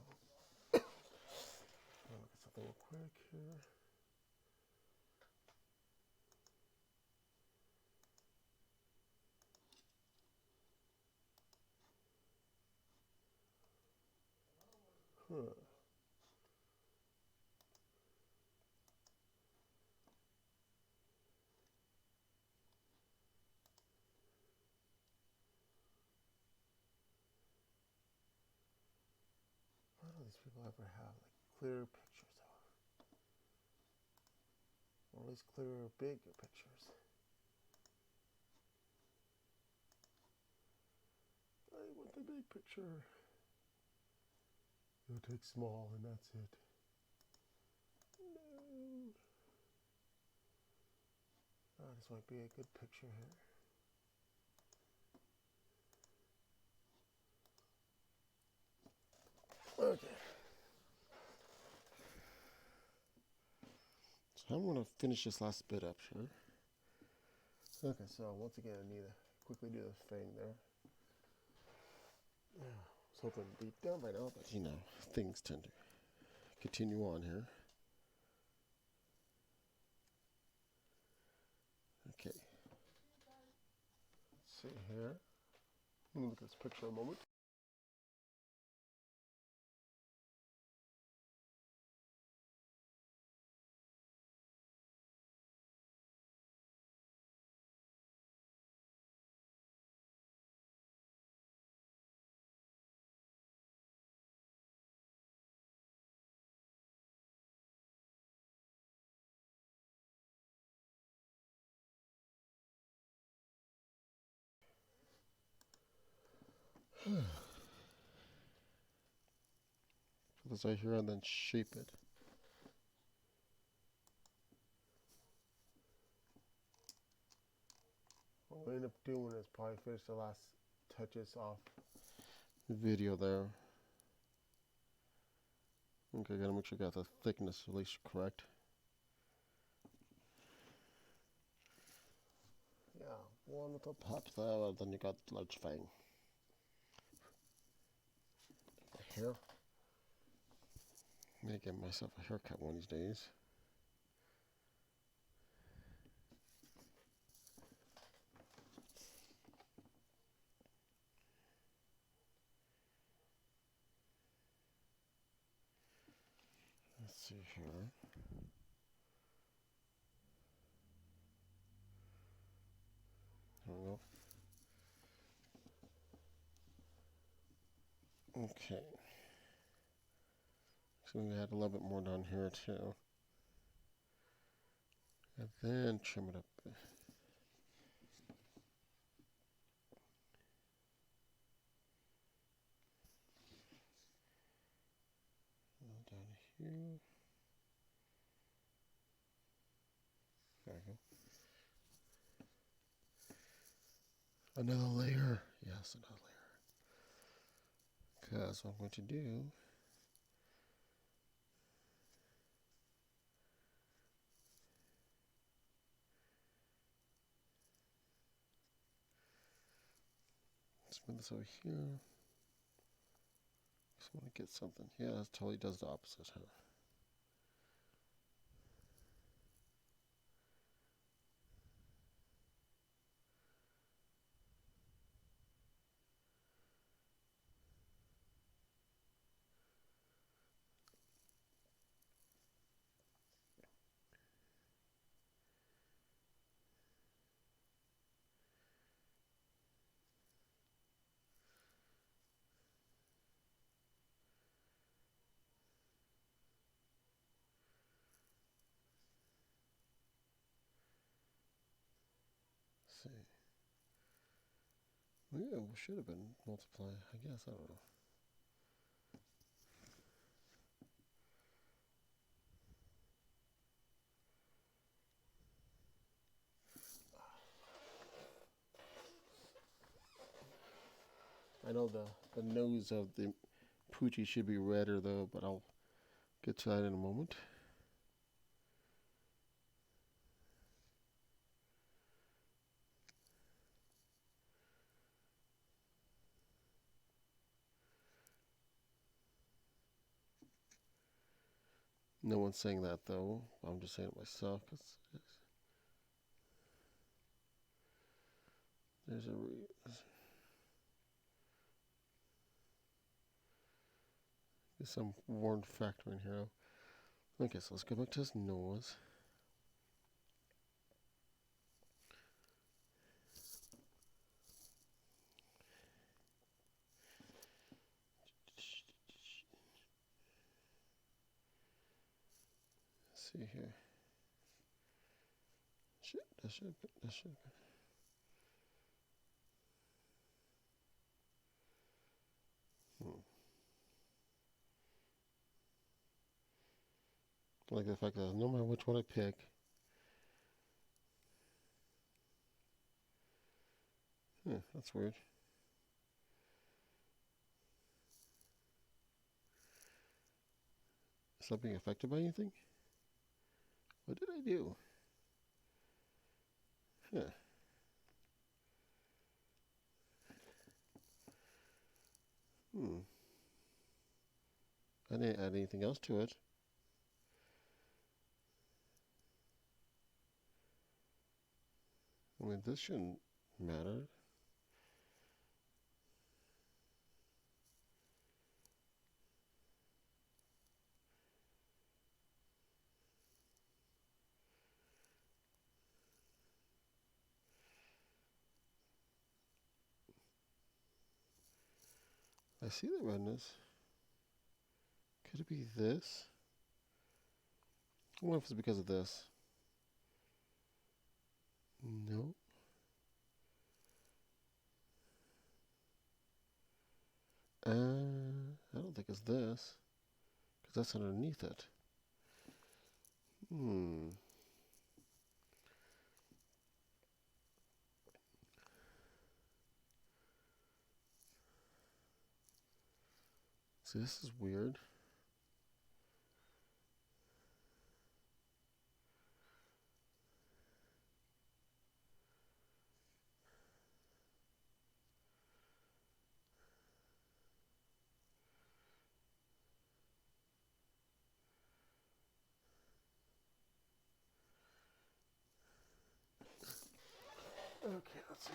I'll look at something real quick here. Huh. Why do these people ever have like clear pictures though? Or at least clearer, bigger pictures. I want the big picture. You'll take small and that's it. No. Oh, this might be a good picture here. Okay. So I'm going to finish this last bit up here. Okay, so once again, I need to quickly do this thing there. Yeah, I was hoping to be done by now, but You know, things tend to continue on here. Okay. let's see here. Let me look at this picture a moment. Put this right here and then shape it. What we'll end up doing is probably finish the last touches off. Video there. Okay, gotta make sure you got the thickness at least correct. Yeah, one little Pop there, then you got large fang. hair. I'm gonna get myself a haircut one of these days. Let's see here. There we go. Okay. So we add a little bit more down here too. And then trim it up. Down here. There we go. Another layer. Yes, another layer. Because what I'm going to do is move this over here. Just want to get something. Yeah, it totally does the opposite, huh? Let's see. Well, yeah, we should have been multiply. I guess, I don't know. I know the nose of the Poochie should be redder though, but I'll get to that in a moment. No one's saying that though. I'm just saying it myself. There's some warned factor in here. Okay, so let's go back to this noise. Let's see here. That should. Like the fact that no matter which one I pick, that's weird. Is that being affected by anything? What did I do? Huh. I didn't add anything else to it. I mean, this shouldn't matter. I see the redness. Could it be this? I wonder if it's because of this. No. I don't think it's this. Because that's underneath it. See, this is weird. Okay, let's see.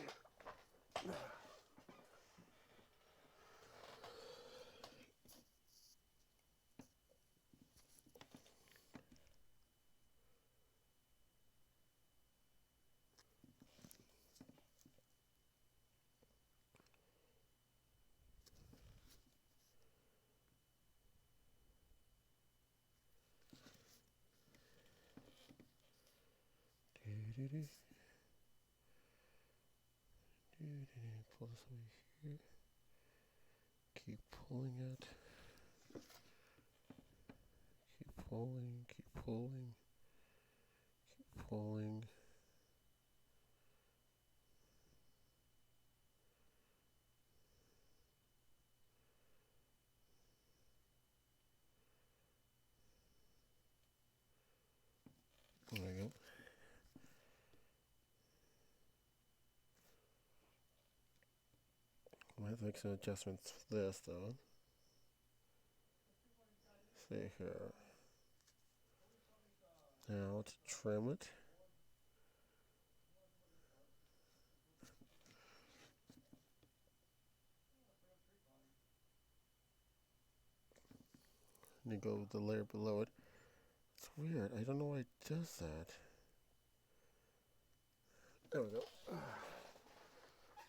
Pull this over here. Keep pulling it. Keep pulling, keep pulling, keep pulling. There we go. I might have to make some adjustments for this though. See here. Now to trim it. And you go with the layer below it. It's weird. I don't know why it does that. There we go.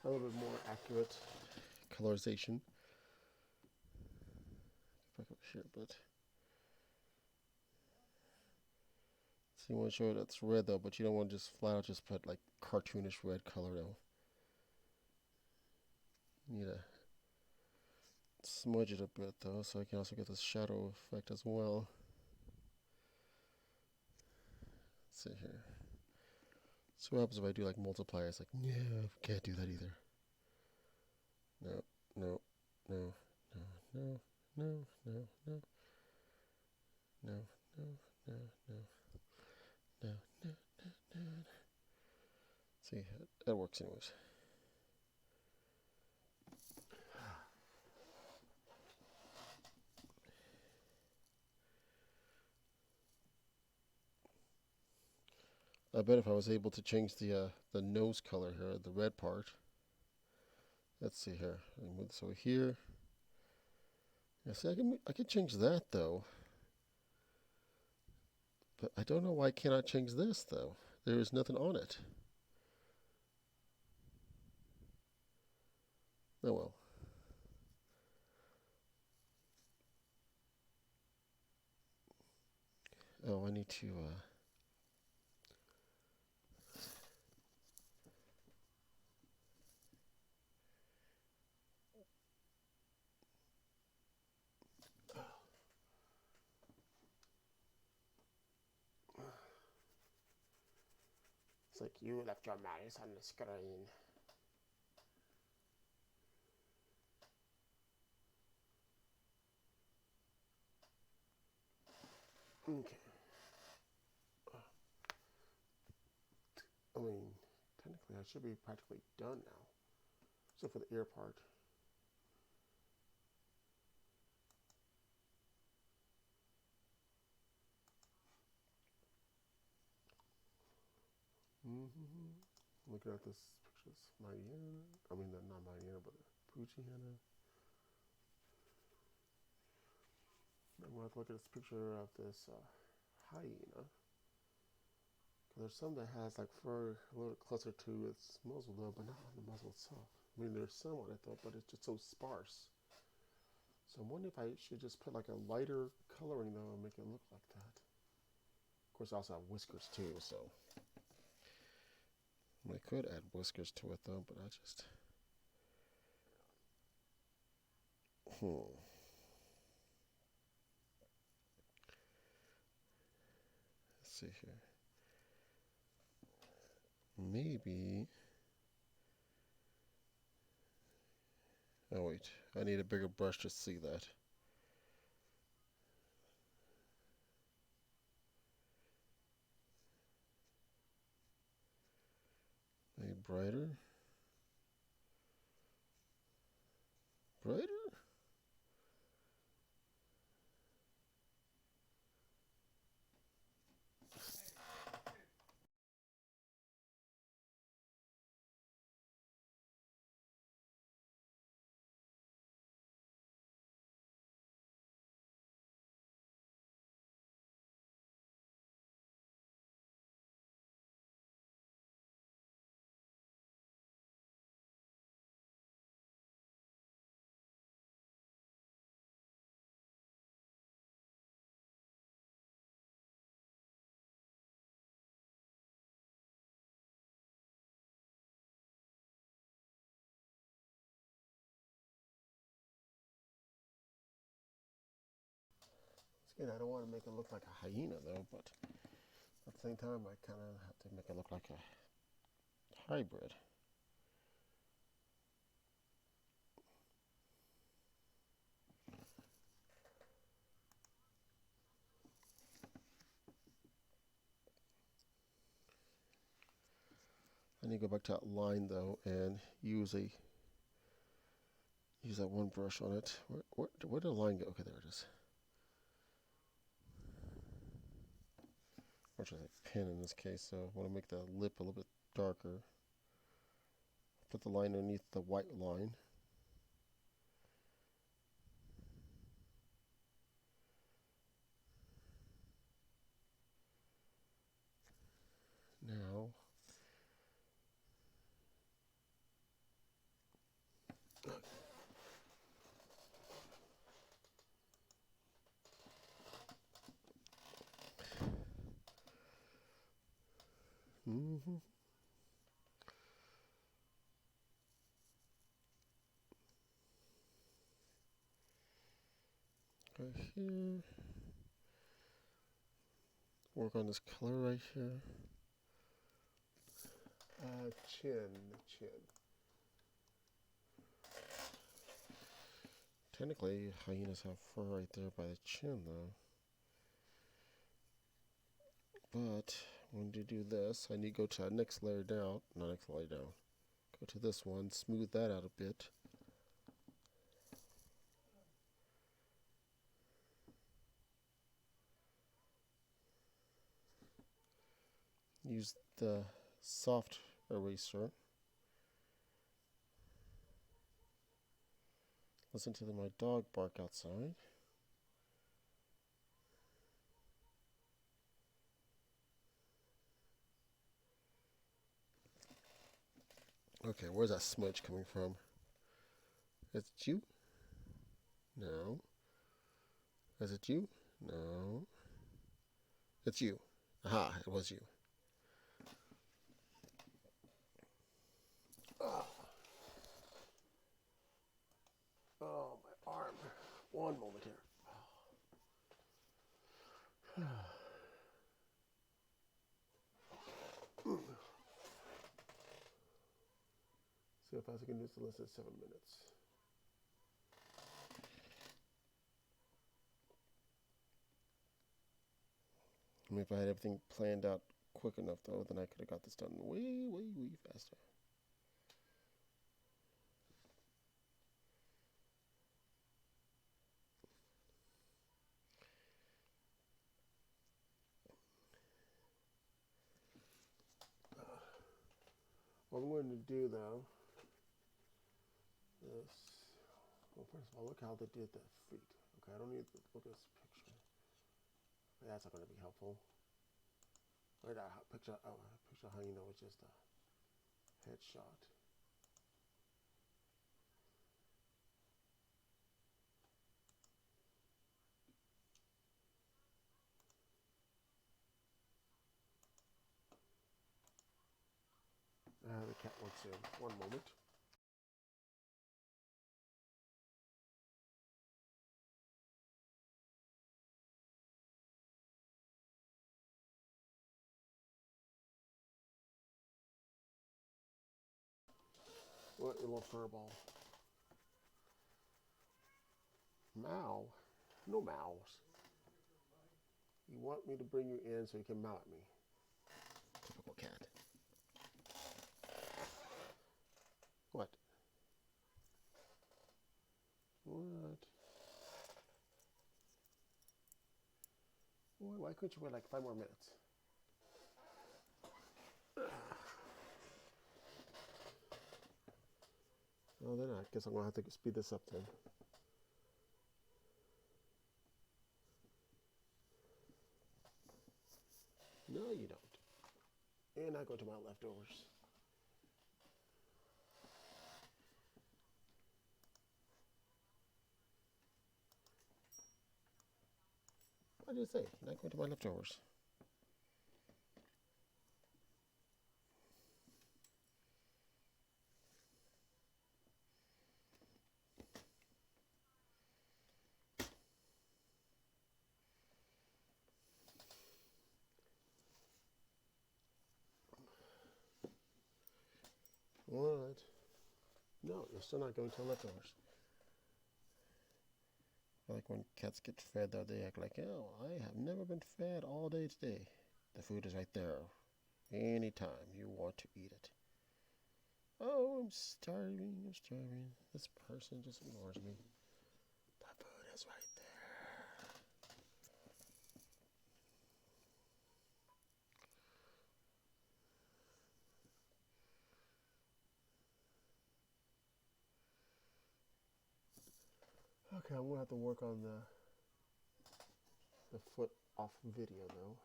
A little bit more accurate colorization. Back up here, but so you want to show it that's red though, but you don't want to just flat out just put like cartoonish red color though. You need to smudge it a bit though, so I can also get this shadow effect as well. Let's see here. So what happens if I do like multipliers? Like, no, can't do that either. No, no, no, no, no, no, no, no, no, no, no, no, no, no, no. See, that works anyways. I bet if I was able to change the nose color here, the red part. Let's see here. I move this over here. Yeah, see, I can change that though. But I don't know why I cannot change this though. There is nothing on it. Oh well. Oh, I need to. It's like you left your mouse on the screen. Okay. I mean, technically, I should be practically done now. Except for the ear part. Looking at this pictures, Mariana. I mean, not Mariana, but Poochyena. I'm going to have to look at this picture of this hyena. There's some that has like fur a little closer to its muzzle though, but not on the muzzle itself. I mean, there's some on it though, but it's just so sparse. So I'm wondering if I should just put like a lighter coloring though and make it look like that. Of course, I also have whiskers too, so I could add whiskers to it though, but I just. Let's see here. Maybe. Oh wait, I need a bigger brush to see that. Maybe brighter. Brighter? Again, I don't want to make it look like a hyena though, but at the same time, I kind of have to make it look like a hybrid. I need to go back to that line though and use that one brush on it. Where did the line go? Okay, there it is. Which is a pin in this case, so I want to make the lip a little bit darker. Put the line underneath the white line. Now, right here. Work on this color right here. Chin. Technically, hyenas have fur right there by the chin, though. But when you do this, I need to go to that next layer down. Not next layer down. Go to this one, smooth that out a bit. use the soft eraser. Listen to my dog bark outside. Okay, where's that smudge coming from? Is it you? No. Is it you? No. It's you. Aha, it was you. Oh, my arm. One moment here. See how fast I can do this in less than 7 minutes. I mean, if I had everything planned out quick enough, though, then I could have got this done way, way, way faster. What I'm going to do, though, is, well, first of all, look how they did the feet. Okay, I don't need to look at this picture. That's not going to be helpful. Or that picture, picture how you know it's just a headshot. The cat wants in. One moment. What, you little furball? Meow? No mouse. You want me to bring you in so you can meow at me? Typical cat. What? What? Why couldn't you wait like 5 more minutes? Oh, then I guess I'm going to have to speed this up then. No, you don't. And I go to my leftovers. What did you say? Not going to my leftovers. What? No, you're still not going to leftovers. I like when cats get fed, though, they act like, oh, I have never been fed all day today. The food is right there. Anytime you want to eat it. Oh, I'm starving, I'm starving. This person just ignores me. The food is right there. Okay, I'm gonna have to work on the foot off video though.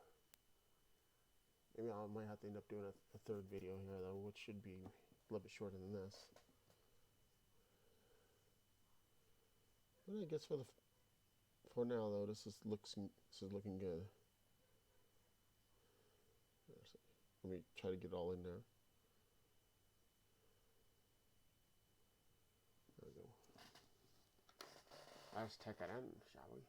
Maybe I might have to end up doing a third video here though, which should be a little bit shorter than this. But I guess for now though, this is looking good. Let me try to get it all in there. There we go. Let's take it in, shall we?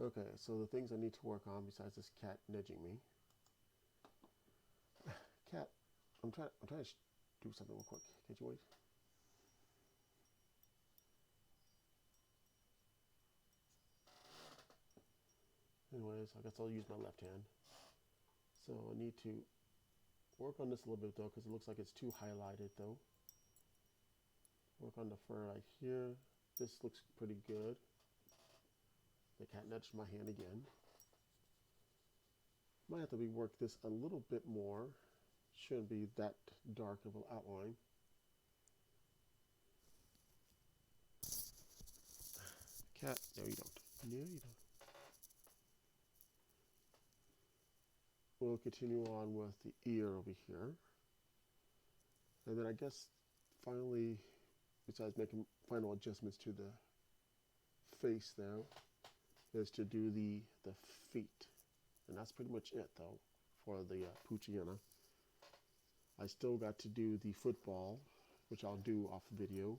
Okay, so the things I need to work on besides this cat nudging me. Cat, I'm trying to do something real quick. Can't you wait? Anyways, I guess I'll use my left hand. So I need to work on this a little bit though, because it looks like it's too highlighted though. Work on the fur right here, This looks pretty good. The cat nudged my hand again. Might have to rework this a little bit more. Shouldn't be that dark of an outline. Cat, no you don't. No you don't. We'll continue on with the ear over here. And then I guess finally, besides making final adjustments to the face there, is to do the feet. And that's pretty much it though for the Poochyena. I still got to do the football, which I'll do off video.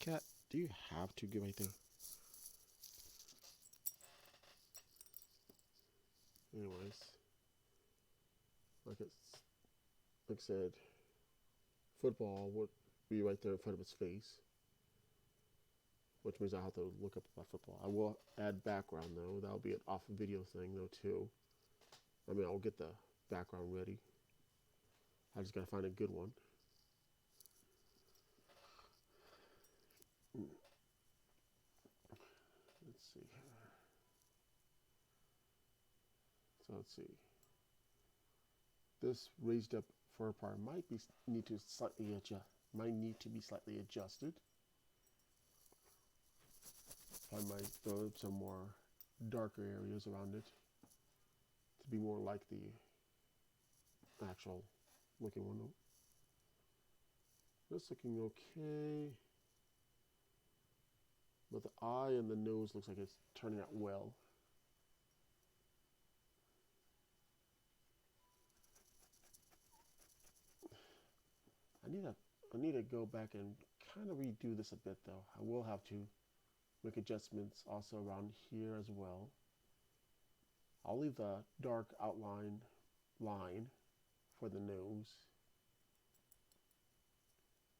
Cat, do you have to get right there? Anyways, like I said, football would be right there in front of his face, which means I have to look up about football. I will add background though. That'll be an off video thing though too. I mean, I'll get the background ready. I just gotta find a good one. Let's see. So let's see. This raised up fur part might need to be slightly adjusted. I might throw some more darker areas around it to be more like the actual looking one. This looking okay, but the eye and the nose looks like it's turning out well. I need to go back and kind of redo this a bit though. I will have to make adjustments also around here as well. I'll leave the dark outline line for the nose.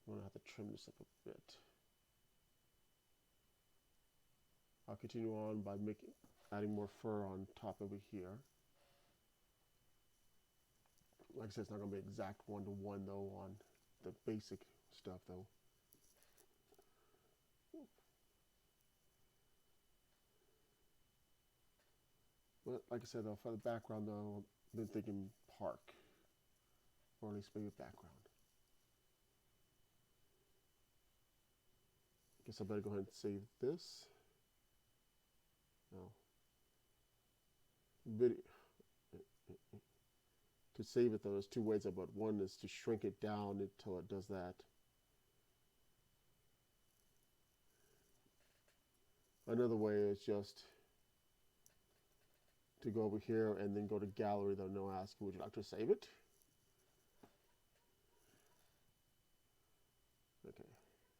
I'm gonna have to trim this up a bit. I'll continue on by adding more fur on top over here. Like I said, it's not gonna be exact one-to-one though on the basic stuff though. But like I said though, for the background though, I've been thinking park, or at least maybe background. Guess I better go ahead and save this. No. Video. To save it though, there's two ways about it. One is to shrink it down until it does that. Another way is just to go over here and then go to gallery though, no ask, would you like to save it? Okay,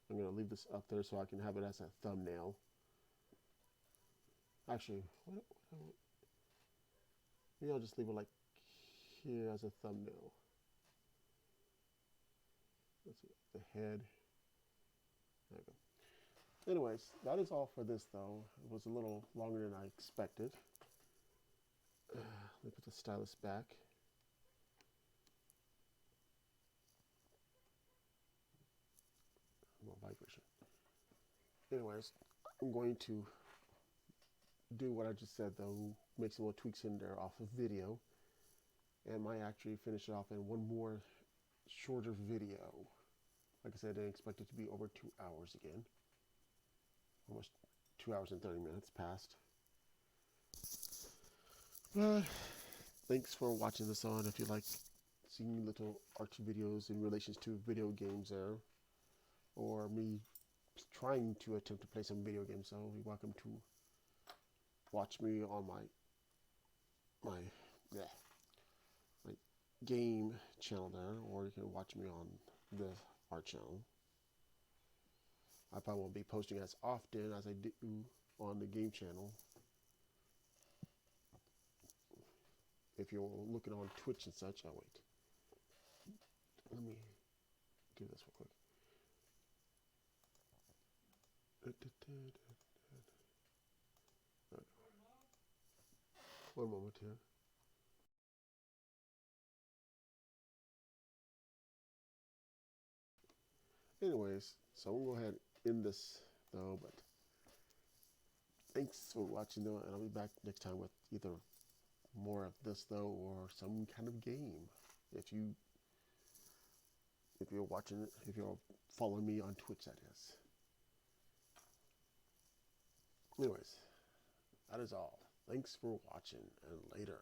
I'm gonna leave this up there so I can have it as a thumbnail. Actually, maybe I'll just leave it like here as a thumbnail. Let's see, the head. There we go. Anyways, that is all for this though. It was a little longer than I expected. Let me put the stylus back. More vibration. Anyways, I'm going to do what I just said though, make some more tweaks in there off of video, and might actually finish it off in one more shorter video. Like I said, I didn't expect it to be over 2 hours again. Almost 2 hours and 30 minutes passed. But thanks for watching this on. If you like seeing little artsy videos in relation to video games there, or me trying to attempt to play some video games, so you're welcome to watch me on my game channel there, or you can watch me on the art channel. I probably won't be posting as often as I do on the game channel. If you're looking on Twitch and such, oh wait, let me do this real quick. One moment here. Anyways, so I'm gonna go ahead and end this though, but thanks for watching though, and I'll be back next time with either more of this though or some kind of game. If you're watching it, if you're following me on Twitch, that is. Anyways, that is all. Thanks for watching, and later.